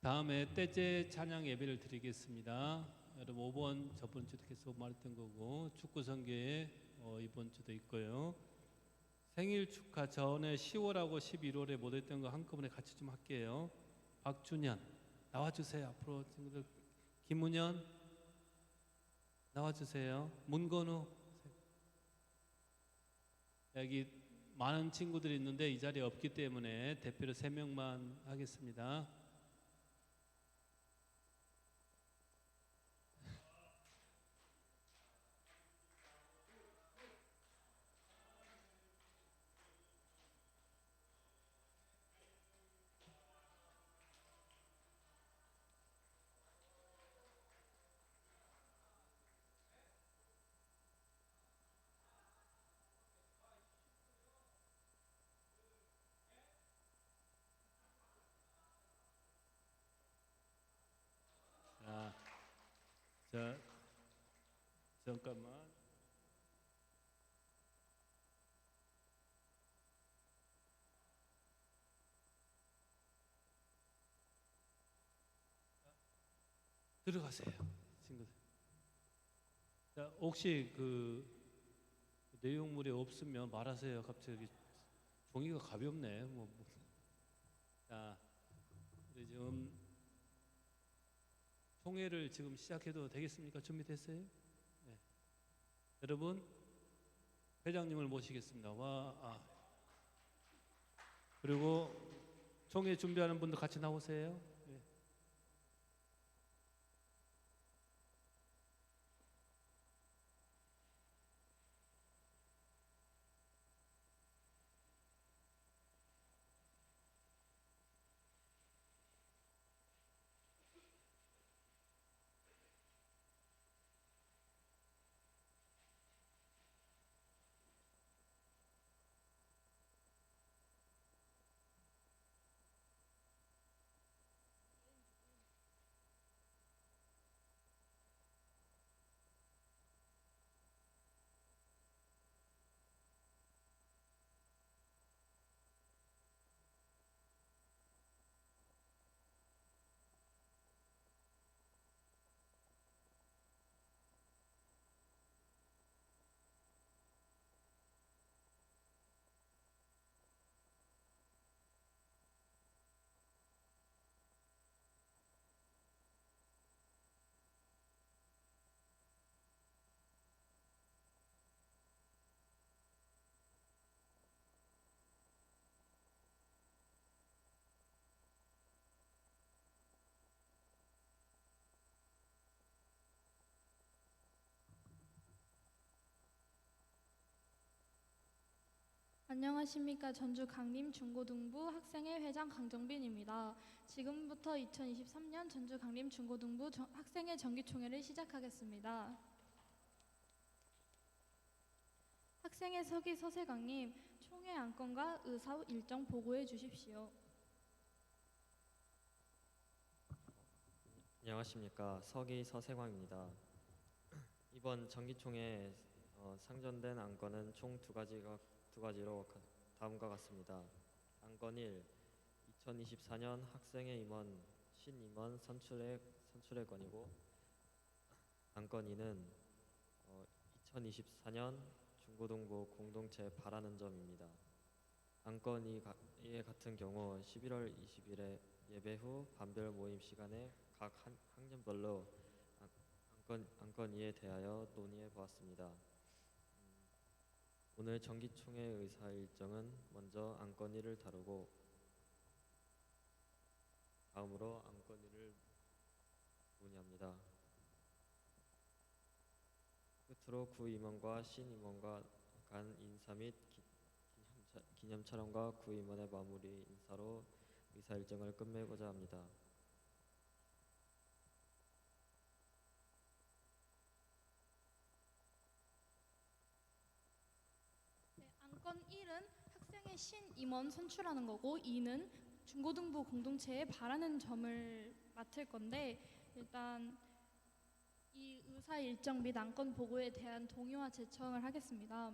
S3: 다음에 떼제 찬양 예배를 드리겠습니다. 여러분 5번 저번 주도 계속 말했던 거고 축구 선교회 이번 주도 있고요. 생일 축하 전에 10월하고 11월에 못했던 거 한꺼번에 같이 좀 할게요. 박준현 나와주세요. 앞으로 친구들. 김문현 나와주세요. 문건우. 여기 많은 친구들이 있는데 이 자리에 없기 때문에 대표로 3명만 하겠습니다. 자, 잠깐만. 들어가세요, 친구들. 자, 혹시 그 내용물이 없으면 말하세요. 갑자기 종이가 가볍네. 자, 우리 지금 총회를 지금 시작해도 되겠습니까? 준비됐어요? 네. 여러분, 회장님을 모시겠습니다. 그리고 총회 준비하는 분들 같이 나오세요. 네.
S6: 안녕하십니까. 전주 강림 중고등부 학생회 회장 강정빈입니다. 지금부터 2023년 전주 강림 중고등부 학생회 정기총회를 시작하겠습니다. 학생회 서기 서세강님, 총회 안건과 의사 일정 보고해 주십시오.
S7: 안녕하십니까. 서기 서세광입니다. 이번 정기총회에 상정된 안건은 총 두 가지로 다음과 같습니다. 안건 1, 2024년 학생회 임원 신임원 선출의 건이고, 안건 2는 2024년 중고등부 공동체 바라는 점입니다. 안건 2의 같은 경우 11월 20일에 예배 후 반별 모임 시간에 각 학년별로 안건 2에 대하여 논의해 보았습니다. 오늘 정기총회 의사 일정은 먼저 안건 1을 다루고 다음으로 안건 2를 논의합니다. 끝으로 구임원과 신임원과 간 인사 및 기념 촬영과 구임원의 마무리 인사로 의사 일정을 끝내고자 합니다.
S6: 안건 1은 학생의 신임원 선출하는 거고, 2는 중고등부 공동체에 바라는 점을 맡을 건데, 일단 이 의사 일정 및 안건 보고에 대한 동의와 제청을 하겠습니다.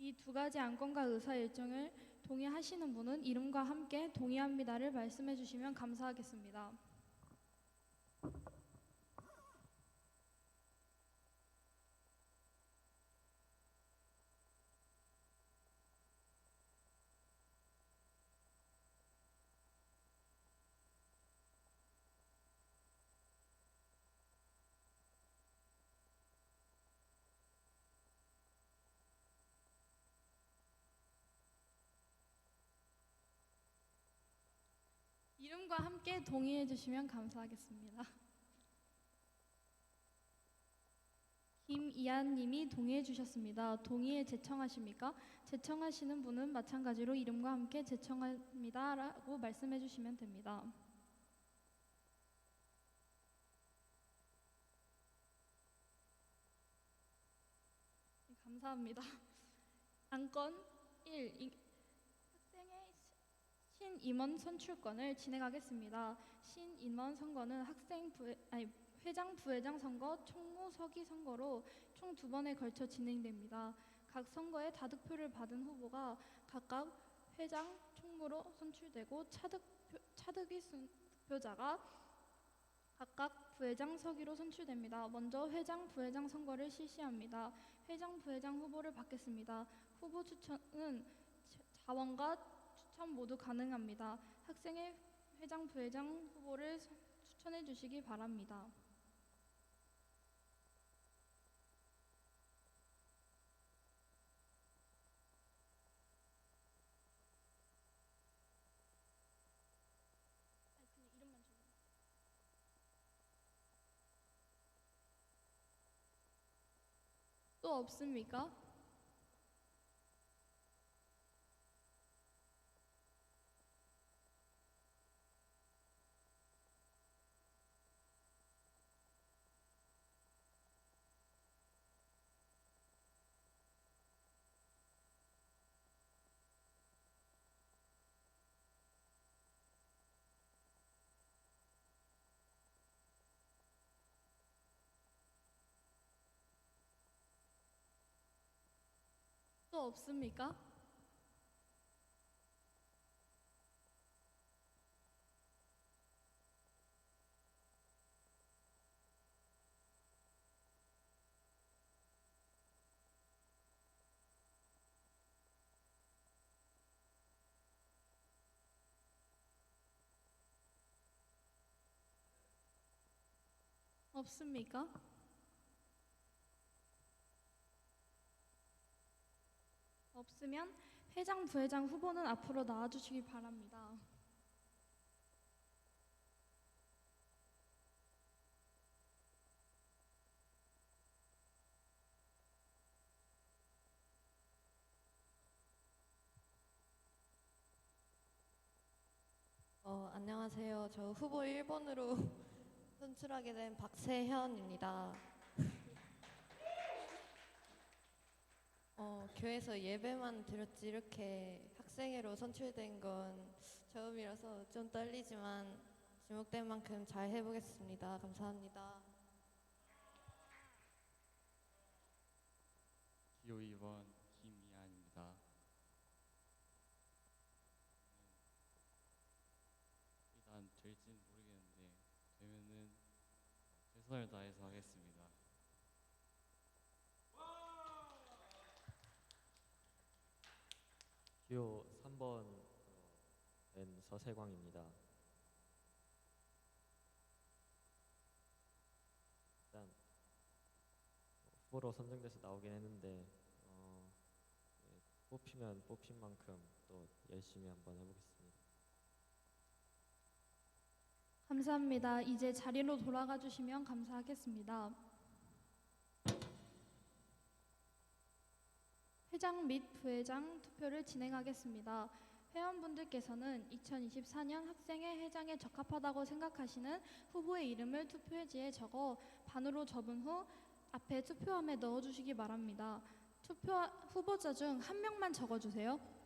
S6: 이 두 가지 안건과 의사 일정을 동의하시는 분은 이름과 함께 동의합니다를 말씀해 주시면 감사하겠습니다. 이름과 함께 동의해 주시면 감사하겠습니다. 김이한 님이 동의해 주셨습니다. 동의에 제청하십니까? 제청하시는 분은 마찬가지로 이름과 함께 제청합니다 라고 말씀해 주시면 됩니다. 네, 감사합니다. 안건 1. 학생의 신임원 선출권을 진행하겠습니다. 신임원 선거는 회장, 부회장 선거, 총무, 서기 선거로 총 2번에 걸쳐 진행됩니다. 각 선거에 다득표를 받은 후보가 각각 회장, 총무로 선출되고 차득위 득표자가 각각 부회장, 서기로 선출됩니다. 먼저 회장, 부회장 선거를 실시합니다. 회장, 부회장 후보를 받겠습니다. 후보 추천은 자원과 추천 모두 가능합니다. 학생의 회장, 부회장 후보를 추천해 주시기 바랍니다. 또 없습니까? 또 없습니까? 없습니까? 없으면 회장, 부회장 후보는 앞으로 나와주시기 바랍니다.
S8: 안녕하세요. 저 후보 1번으로 선출하게 된 박세현입니다. 교회에서 예배만 드렸지 이렇게 학생회로 선출된 건 처음이라서 좀 떨리지만 지목된 만큼 잘 해보겠습니다. 감사합니다.
S9: 기호 2번 김이한입니다. 일단 될지는 모르겠는데 되면은 최선을 다해서 하겠습니다.
S7: 기호 3번 된 서세광입니다. 일단 후보로 선정돼서 나오긴 했는데 네, 뽑히면 뽑힌 만큼 또 열심히 한번 해보겠습니다.
S6: 감사합니다. 이제 자리로 돌아가 주시면 감사하겠습니다. 회장 및 부회장 투표를 진행하겠습니다. 회원분들께서는 2024년 학생회 회장에 적합하다고 생각하시는 후보의 이름을 투표지에 적어 반으로 접은 후 앞에 투표함에 넣어주시기 바랍니다. 후보자 중 한 명만 적어주세요.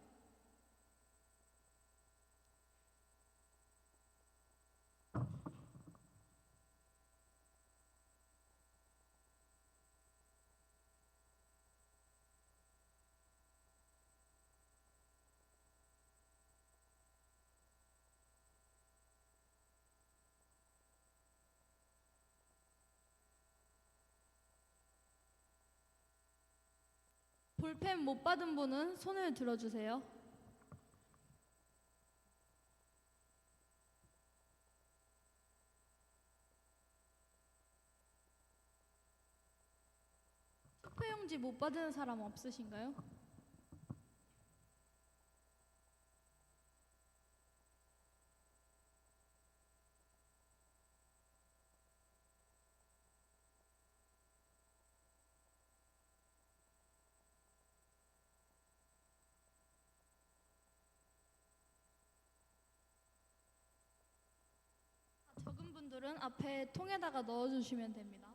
S6: 볼펜 못 받은 분은 손을 들어주세요. 투표용지 못 받은 사람 없으신가요? 적은 분들은 앞에 통에다가 넣어주시면 됩니다.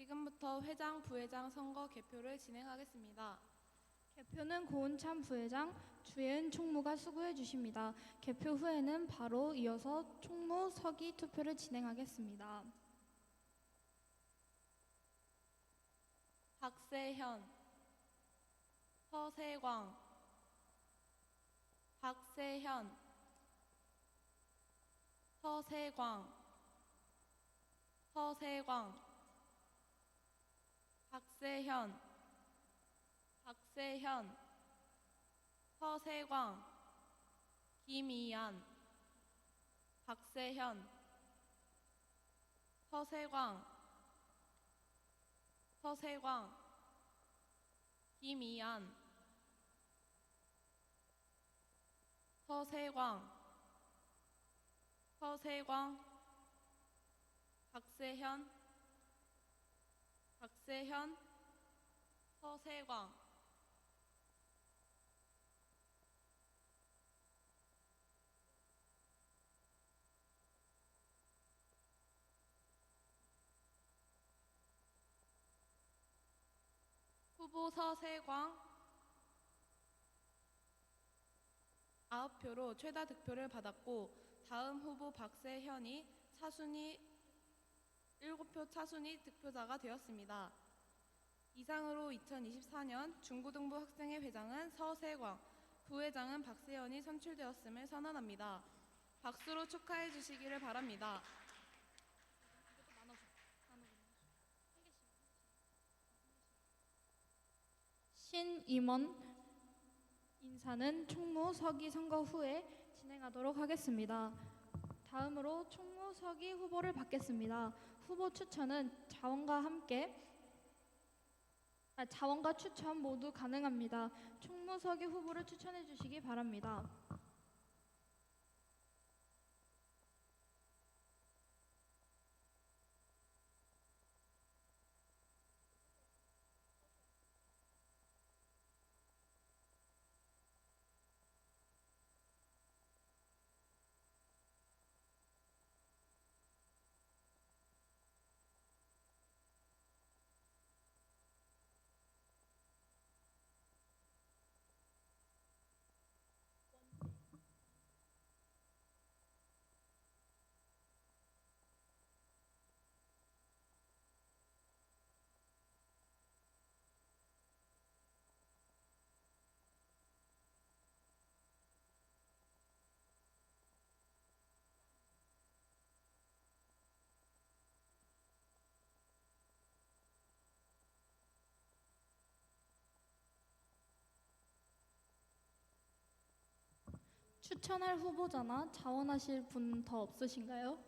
S10: 지금부터 회장, 부회장 선거 개표를 진행하겠습니다.
S6: 개표는 고은참 부회장, 주혜은 총무가 수고해 주십니다. 개표 후에는 바로 이어서 총무 서기 투표를 진행하겠습니다.
S10: 박세현, 서세광, 박세현, 서세광, 서세광, 박세현, 박세현, 서세광, 김이안, 박세현, 서세광, 서세광, 김이안, 서세광, 서세광, 박세현, 박세현, 서세광. 후보 서세광 9표로 최다 득표를 받았고, 다음 후보 박세현이 7표 차순위 득표자가 되었습니다. 이상으로 2024년 중고등부 학생회 회장은 서세광, 부회장은 박세현이 선출되었음을 선언합니다. 박수로 축하해 주시기를 바랍니다.
S6: 신임원 인사는 총무 서기 선거 후에 진행하도록 하겠습니다. 다음으로 총무 서기 후보를 받겠습니다. 후보 추천은 자원과 추천 모두 가능합니다. 총무 서기 후보를 추천해 주시기 바랍니다. 추천할 후보자나 자원하실 분 더 없으신가요?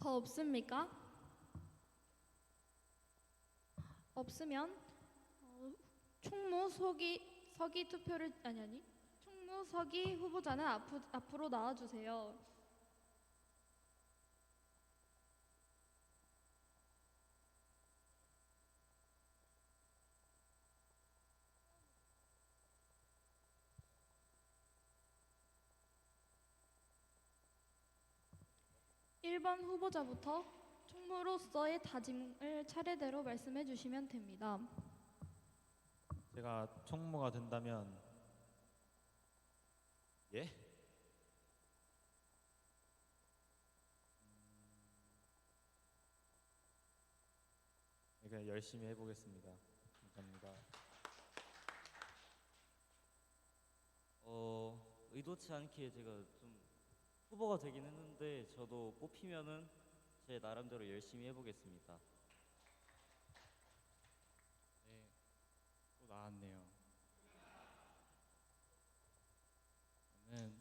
S6: 더 없습니까? 없으면 총무 서기 투표를 총무 서기 후보자는 앞으로 나와주세요. 일 번 후보자부터 총무로서의 다짐을 차례대로 말씀해 주시면 됩니다.
S11: 제가 총무가 된다면 예? 그냥 열심히 해보겠습니다. 감사합니다.
S12: 의도치 않게 제가 좀 후보가 되긴 했는데 저도 뽑히면은 제 나름대로 열심히 해보겠습니다.
S9: 네, 또 나왔네요. 저는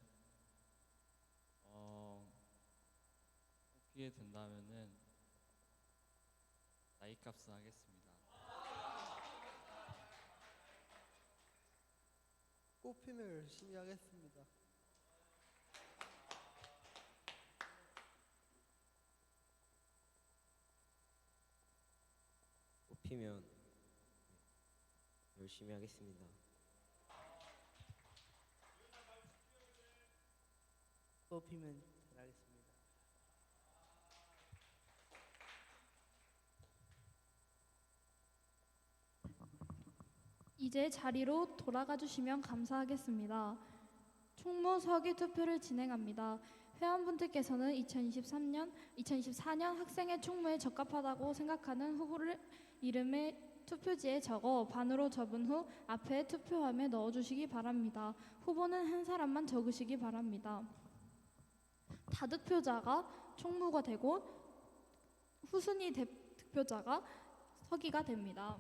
S9: 뽑히게 된다면은 나이값을 하겠습니다.
S13: 뽑히면 열심히 하겠습니다.
S14: 뽑히면 열심히 하겠습니다.
S5: 뽑히면 잘하겠습니다.
S6: 이제 자리로 돌아가 주시면 감사하겠습니다. 총무 서기 투표를 진행합니다. 회원분들께서는 2024년 학생회 총무에 적합하다고 생각하는 후보를 이름의 투표지에 적어 반으로 접은 후 앞에 투표함에 넣어주시기 바랍니다. 후보는 한 사람만 적으시기 바랍니다. 다득표자가 총무가 되고 후순위 득표자가 서기가 됩니다.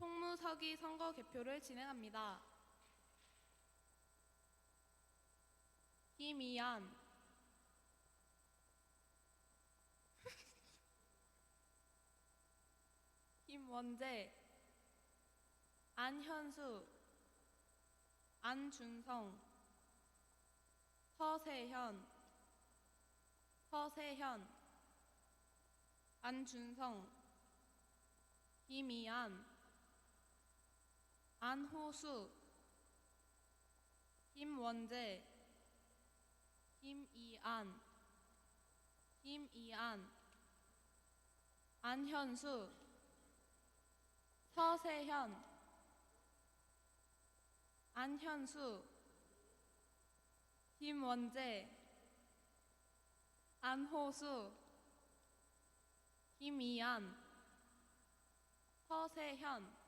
S10: 총무 서기 선거 개표를 진행합니다. 김이안, 김원재, 안현수, 안준성, 서세현, 안준성, 김이안, 안호수, 김원재, 김이안, 안현수, 서세현, 안현수, 김원재, 안호수, 김이안, 서세현.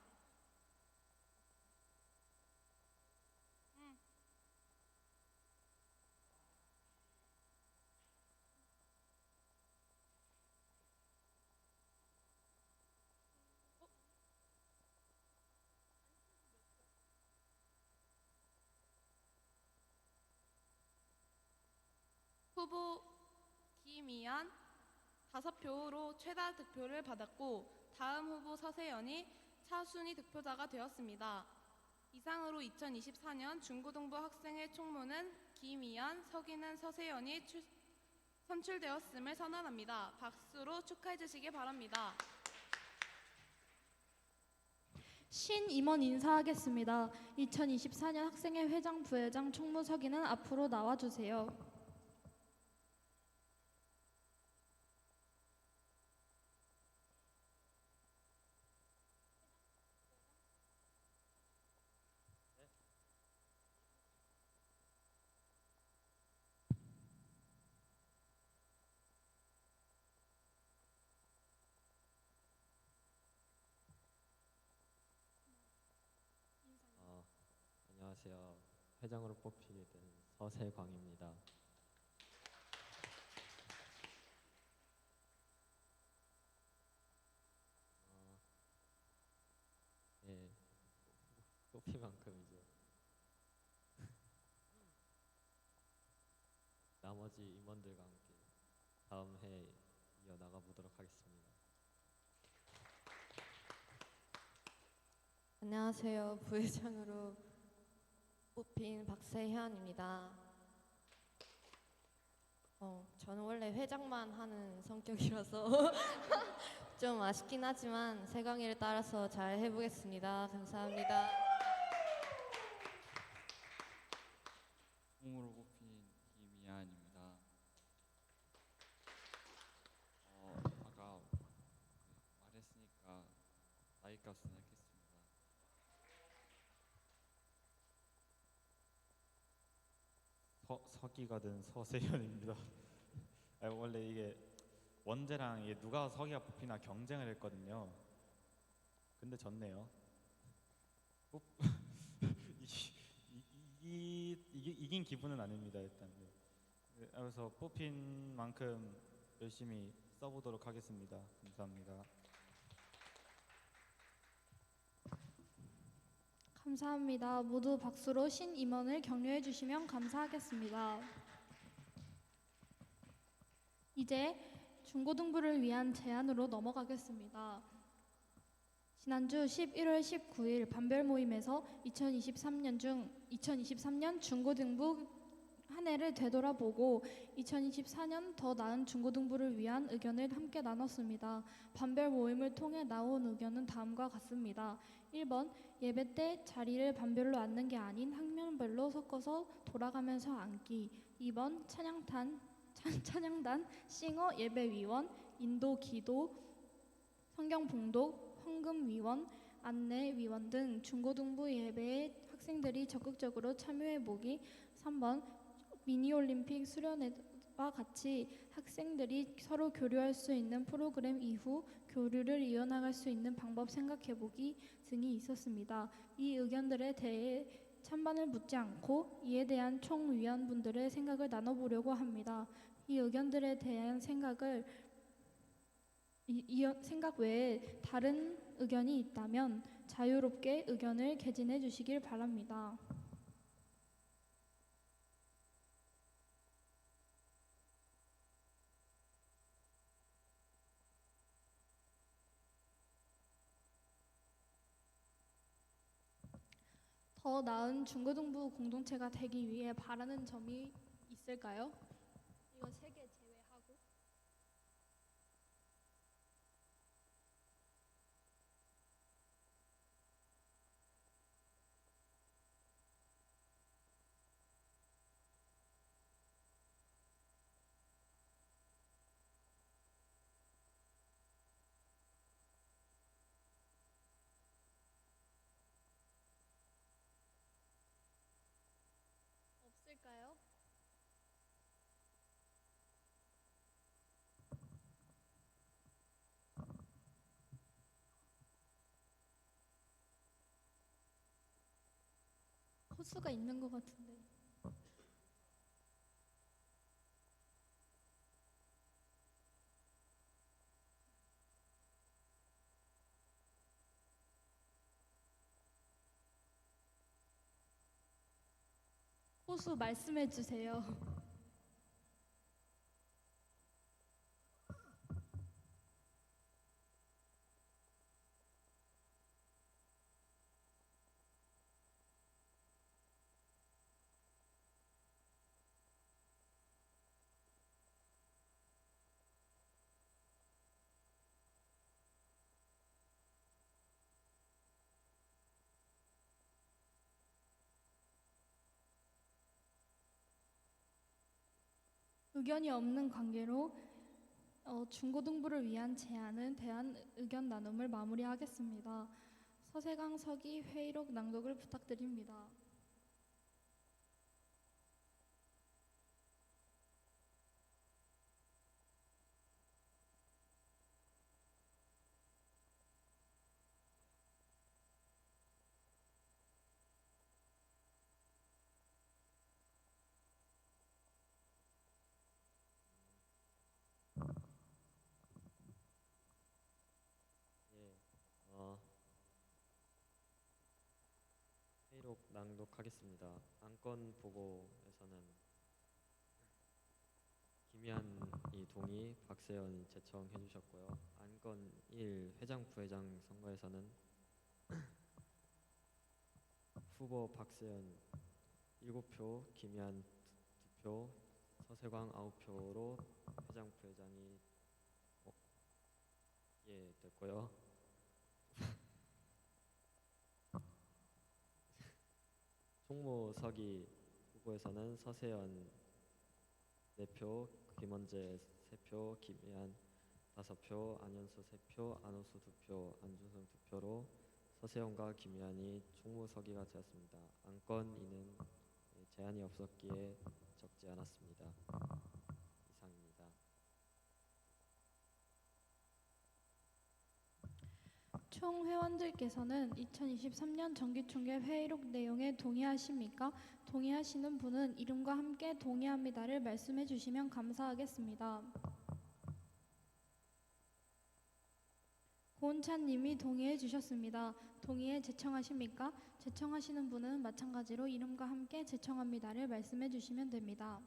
S10: 후보 김이안 5표로 최다 득표를 받았고 다음 후보 서세연이 차순위 득표자가 되었습니다. 이상으로 2024년 중고등부 학생회 총무는 김이안, 서기는 서세연이 선출되었음을 선언합니다. 박수로 축하해 주시기 바랍니다.
S6: 신임원 인사하겠습니다. 2024년 학생회 회장, 부회장, 총무 서기는 앞으로 나와주세요.
S7: 안녕하세요. 회장으로 뽑히게 된 서세광입니다. 예, 뽑힌 만큼 이제 나머지 임원들과 함께 다음 해에 이어나가 보도록 하겠습니다.
S8: 안녕하세요. 부회장으로 뽑힌 박세현입니다. 저는 원래 회장만 하는 성격이라서 좀 아쉽긴 하지만 세강이를 따라서 잘 해보겠습니다. 감사합니다.
S9: 총으로 뽑힌 김이한입니다. 아까 말했으니까 나이값은 하겠습니다.
S11: 서기가 된 서세현입니다. 원래 이게 원재랑 이게 누가 서기가 뽑히나 경쟁을 했거든요. 근데 졌네요. 이긴 기분은 아닙니다. 일단. 그래서 뽑힌 만큼 열심히 써보도록 하겠습니다. 감사합니다.
S6: 감사합니다. 모두 박수로 신임원을 격려해 주시면 감사하겠습니다. 이제 중고등부를 위한 제안으로 넘어가겠습니다. 지난주 11월 19일 반별 모임에서 2023년 중고등부 한 해를 되돌아보고 2024년 더 나은 중고등부를 위한 의견을 함께 나눴습니다. 반별 모임을 통해 나온 의견은 다음과 같습니다. 1번, 예배 때 자리를 반별로 앉는 게 아닌 학년별로 섞어서 돌아가면서 앉기. 2번, 찬양단, 싱어 예배위원, 인도 기도, 성경 봉독, 헌금위원, 안내위원 등 중고등부 예배에 학생들이 적극적으로 참여해보기. 3번, 미니올림픽 수련회와 같이 학생들이 서로 교류할 수 있는 프로그램 이후 교류를 이어나갈 수 있는 방법 생각해보기 등이 있었습니다. 이 의견들에 대해 찬반을 묻지 않고 이에 대한 총위원분들의 생각을 나눠보려고 합니다. 이 의견들에 대한 생각 외에 다른 의견이 있다면 자유롭게 의견을 개진해 주시길 바랍니다. 더 나은 중고등부 공동체가 되기 위해 바라는 점이 있을까요? 이거 3개 제외하고. 없을까요? 호수가 있는 것 같은데. 호수 말씀해 주세요. 의견이 없는 관계로 중고등부를 위한 제안에 대한 의견 나눔을 마무리하겠습니다. 서세강 서기 회의록 낭독을 부탁드립니다.
S7: 낭독하겠습니다. 안건 보고에서는 김희안이 동의, 박세연이 제청해 주셨고요. 안건 1 회장 부회장 선거에서는 후보 박세연 7표, 김희안 2표, 서세광 9표로 회장 부회장이 됐고요. 총무서기 후보에서는 서세연 4표, 김원재 3표, 김희안 5표, 안현수 3표, 안호수 2표, 안준성 2표로 서세연과 김희안이 총무서기가 되었습니다. 안건 2는 제한이 없었기에 적지 않았습니다. 이상입니다.
S6: 총 회원들께서는 2023년 정기총회 회의록 내용에 동의하십니까? 동의하시는 분은 이름과 함께 동의합니다를 말씀해 주시면 감사하겠습니다. 고은찬 님이 동의해 주셨습니다. 동의에 제청하십니까? 제청하시는 분은 마찬가지로 이름과 함께 제청합니다를 말씀해 주시면 됩니다.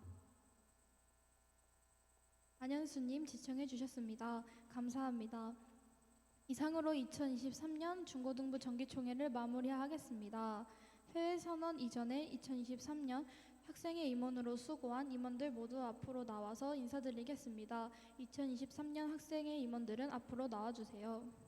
S6: 안현수 님 제청해 주셨습니다. 감사합니다. 이상으로 2023년 중고등부 정기총회를 마무리하겠습니다. 회의 선언 이전에 2023년 학생회 임원으로 수고한 임원들 모두 앞으로 나와서 인사드리겠습니다. 2023년 학생회 임원들은 앞으로 나와주세요.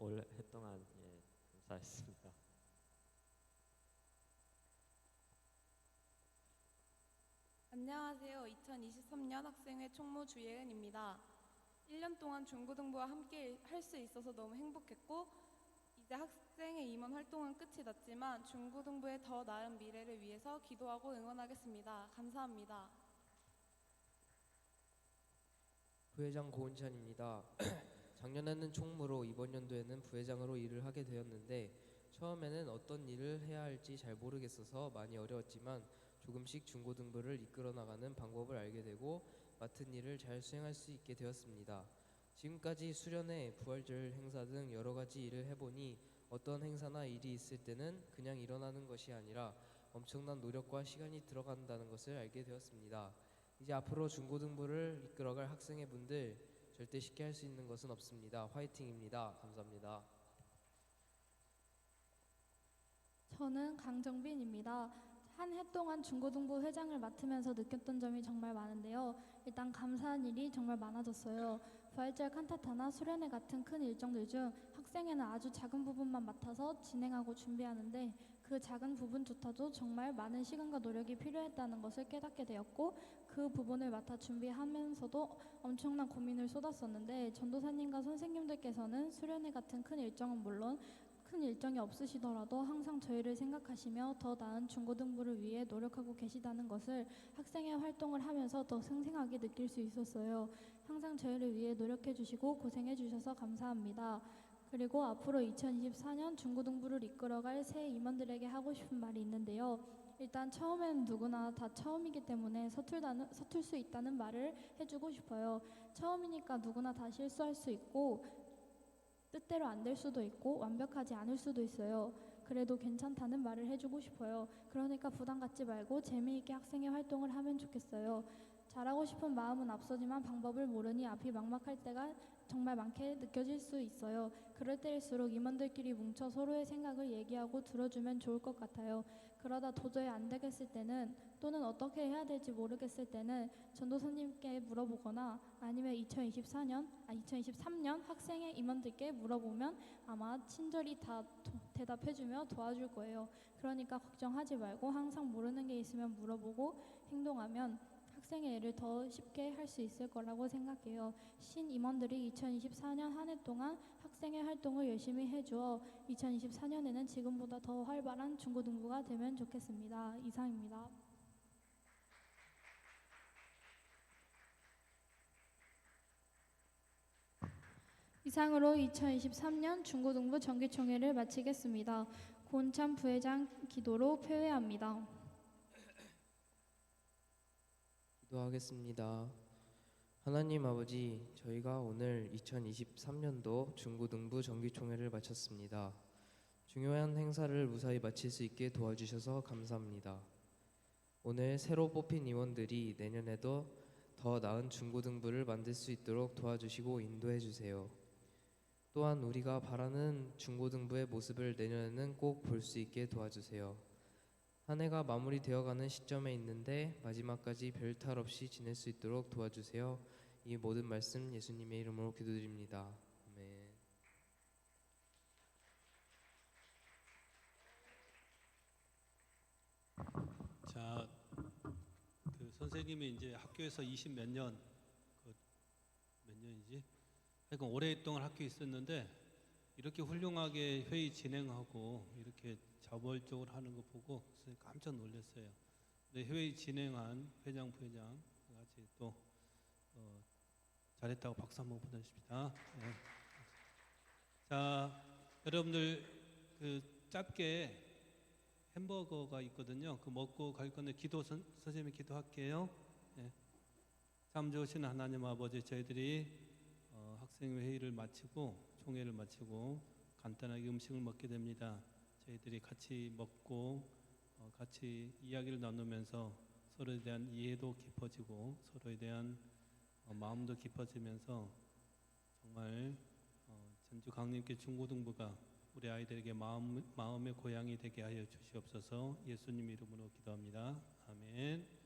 S7: 올 해 동안 감사했습니다.
S10: 안녕하세요. 2023년 학생회 총무 주예은입니다. 1년 동안 중고등부와 함께 할 수 있어서 너무 행복했고 이제 학생회 임원 활동은 끝이 났지만 중고등부의 더 나은 미래를 위해서 기도하고 응원하겠습니다. 감사합니다.
S14: 부회장 고은찬입니다. 작년에는 총무로 이번 연도에는 부회장으로 일을 하게 되었는데 처음에는 어떤 일을 해야 할지 잘 모르겠어서 많이 어려웠지만 조금씩 중고등부를 이끌어 나가는 방법을 알게 되고 맡은 일을 잘 수행할 수 있게 되었습니다. 지금까지 수련회, 부활절 행사 등 여러 가지 일을 해보니 어떤 행사나 일이 있을 때는 그냥 일어나는 것이 아니라 엄청난 노력과 시간이 들어간다는 것을 알게 되었습니다. 이제 앞으로 중고등부를 이끌어갈 학생회 분들 절대 쉽게 할 수 있는 것은 없습니다. 화이팅입니다. 감사합니다.
S6: 저는 강정빈입니다. 한 해 동안 중고등부 회장을 맡으면서 느꼈던 점이 정말 많은데요. 일단 감사한 일이 정말 많아졌어요. 부활절 칸타타나 수련회 같은 큰 일정들 중 학생회는 아주 작은 부분만 맡아서 진행하고 준비하는데 그 작은 부분조차도 정말 많은 시간과 노력이 필요했다는 것을 깨닫게 되었고 그 부분을 맡아 준비하면서도 엄청난 고민을 쏟았었는데 전도사님과 선생님들께서는 수련회 같은 큰 일정은 물론 큰 일정이 없으시더라도 항상 저희를 생각하시며 더 나은 중고등부를 위해 노력하고 계시다는 것을 학생회 활동을 하면서 더 생생하게 느낄 수 있었어요. 항상 저희를 위해 노력해 주시고 고생해 주셔서 감사합니다. 그리고 앞으로 2024년 중고등부를 이끌어갈 새 임원들에게 하고 싶은 말이 있는데요. 일단 처음에는 누구나 다 처음이기 때문에 서툴 수 있다는 말을 해주고 싶어요. 처음이니까 누구나 다 실수할 수 있고 뜻대로 안 될 수도 있고 완벽하지 않을 수도 있어요. 그래도 괜찮다는 말을 해주고 싶어요. 그러니까 부담 갖지 말고 재미있게 학생회 활동을 하면 좋겠어요. 잘하고 싶은 마음은 앞서지만 방법을 모르니 앞이 막막할 때가 정말 많게 느껴질 수 있어요. 그럴 때일수록 임원들끼리 뭉쳐 서로의 생각을 얘기하고 들어주면 좋을 것 같아요. 그러다 도저히 안 되겠을 때는 또는 어떻게 해야 될지 모르겠을 때는 전도사님께 물어보거나 아니면 2023년 학생회 임원들께 물어보면 아마 친절히 다 대답해주며 도와줄 거예요. 그러니까 걱정하지 말고 항상 모르는 게 있으면 물어보고 행동하면 학생의 일을 더 쉽게 할 수 있을 거라고 생각해요. 신임원들이 2024년 한 해 동안 학생의 활동을 열심히 해주어 2024년에는 지금보다 더 활발한 중고등부가 되면 좋겠습니다. 이상입니다. 이상으로 2023년 중고등부 정기총회를 마치겠습니다. 고은찬 부회장 기도로 폐회합니다.
S14: 기도하겠습니다. 하나님 아버지, 저희가 오늘 2023년도 중고등부 정기총회를 마쳤습니다. 중요한 행사를 무사히 마칠 수 있게 도와주셔서 감사합니다. 오늘 새로 뽑힌 임원들이 내년에도 더 나은 중고등부를 만들 수 있도록 도와주시고 인도해 주세요. 또한 우리가 바라는 중고등부의 모습을 내년에는 꼭 볼 수 있게 도와주세요. 한 해가 마무리되어가는 시점에 있는데 마지막까지 별 탈 없이 지낼 수 있도록 도와주세요. 이 모든 말씀 예수님의 이름으로 기도드립니다. 아멘.
S3: 자, 그 선생님이 이제 학교에서 20 몇 년, 몇 년이지? 그러니까 오랫동안 학교에 있었는데 이렇게 훌륭하게 회의 진행하고 이렇게 자발적으로 하는 거 보고 깜짝 놀랐어요. 근데 회의 진행한 회장, 부회장 같이 또 잘했다고 박수 한번 보내주십시다. 네. 자, 여러분들 그 짧게 햄버거가 있거든요. 그 먹고 갈 건데 선생님이 기도할게요. 네. 참 좋으신 하나님 아버지, 저희들이 학생 회의를 마치고 총회를 마치고 간단하게 음식을 먹게 됩니다. 저희들이 같이 먹고 같이 이야기를 나누면서 서로에 대한 이해도 깊어지고 서로에 대한 마음도 깊어지면서 정말 전주 강림교 중고등부가 우리 아이들에게 마음의 고향이 되게 하여 주시옵소서. 예수님 이름으로 기도합니다. 아멘.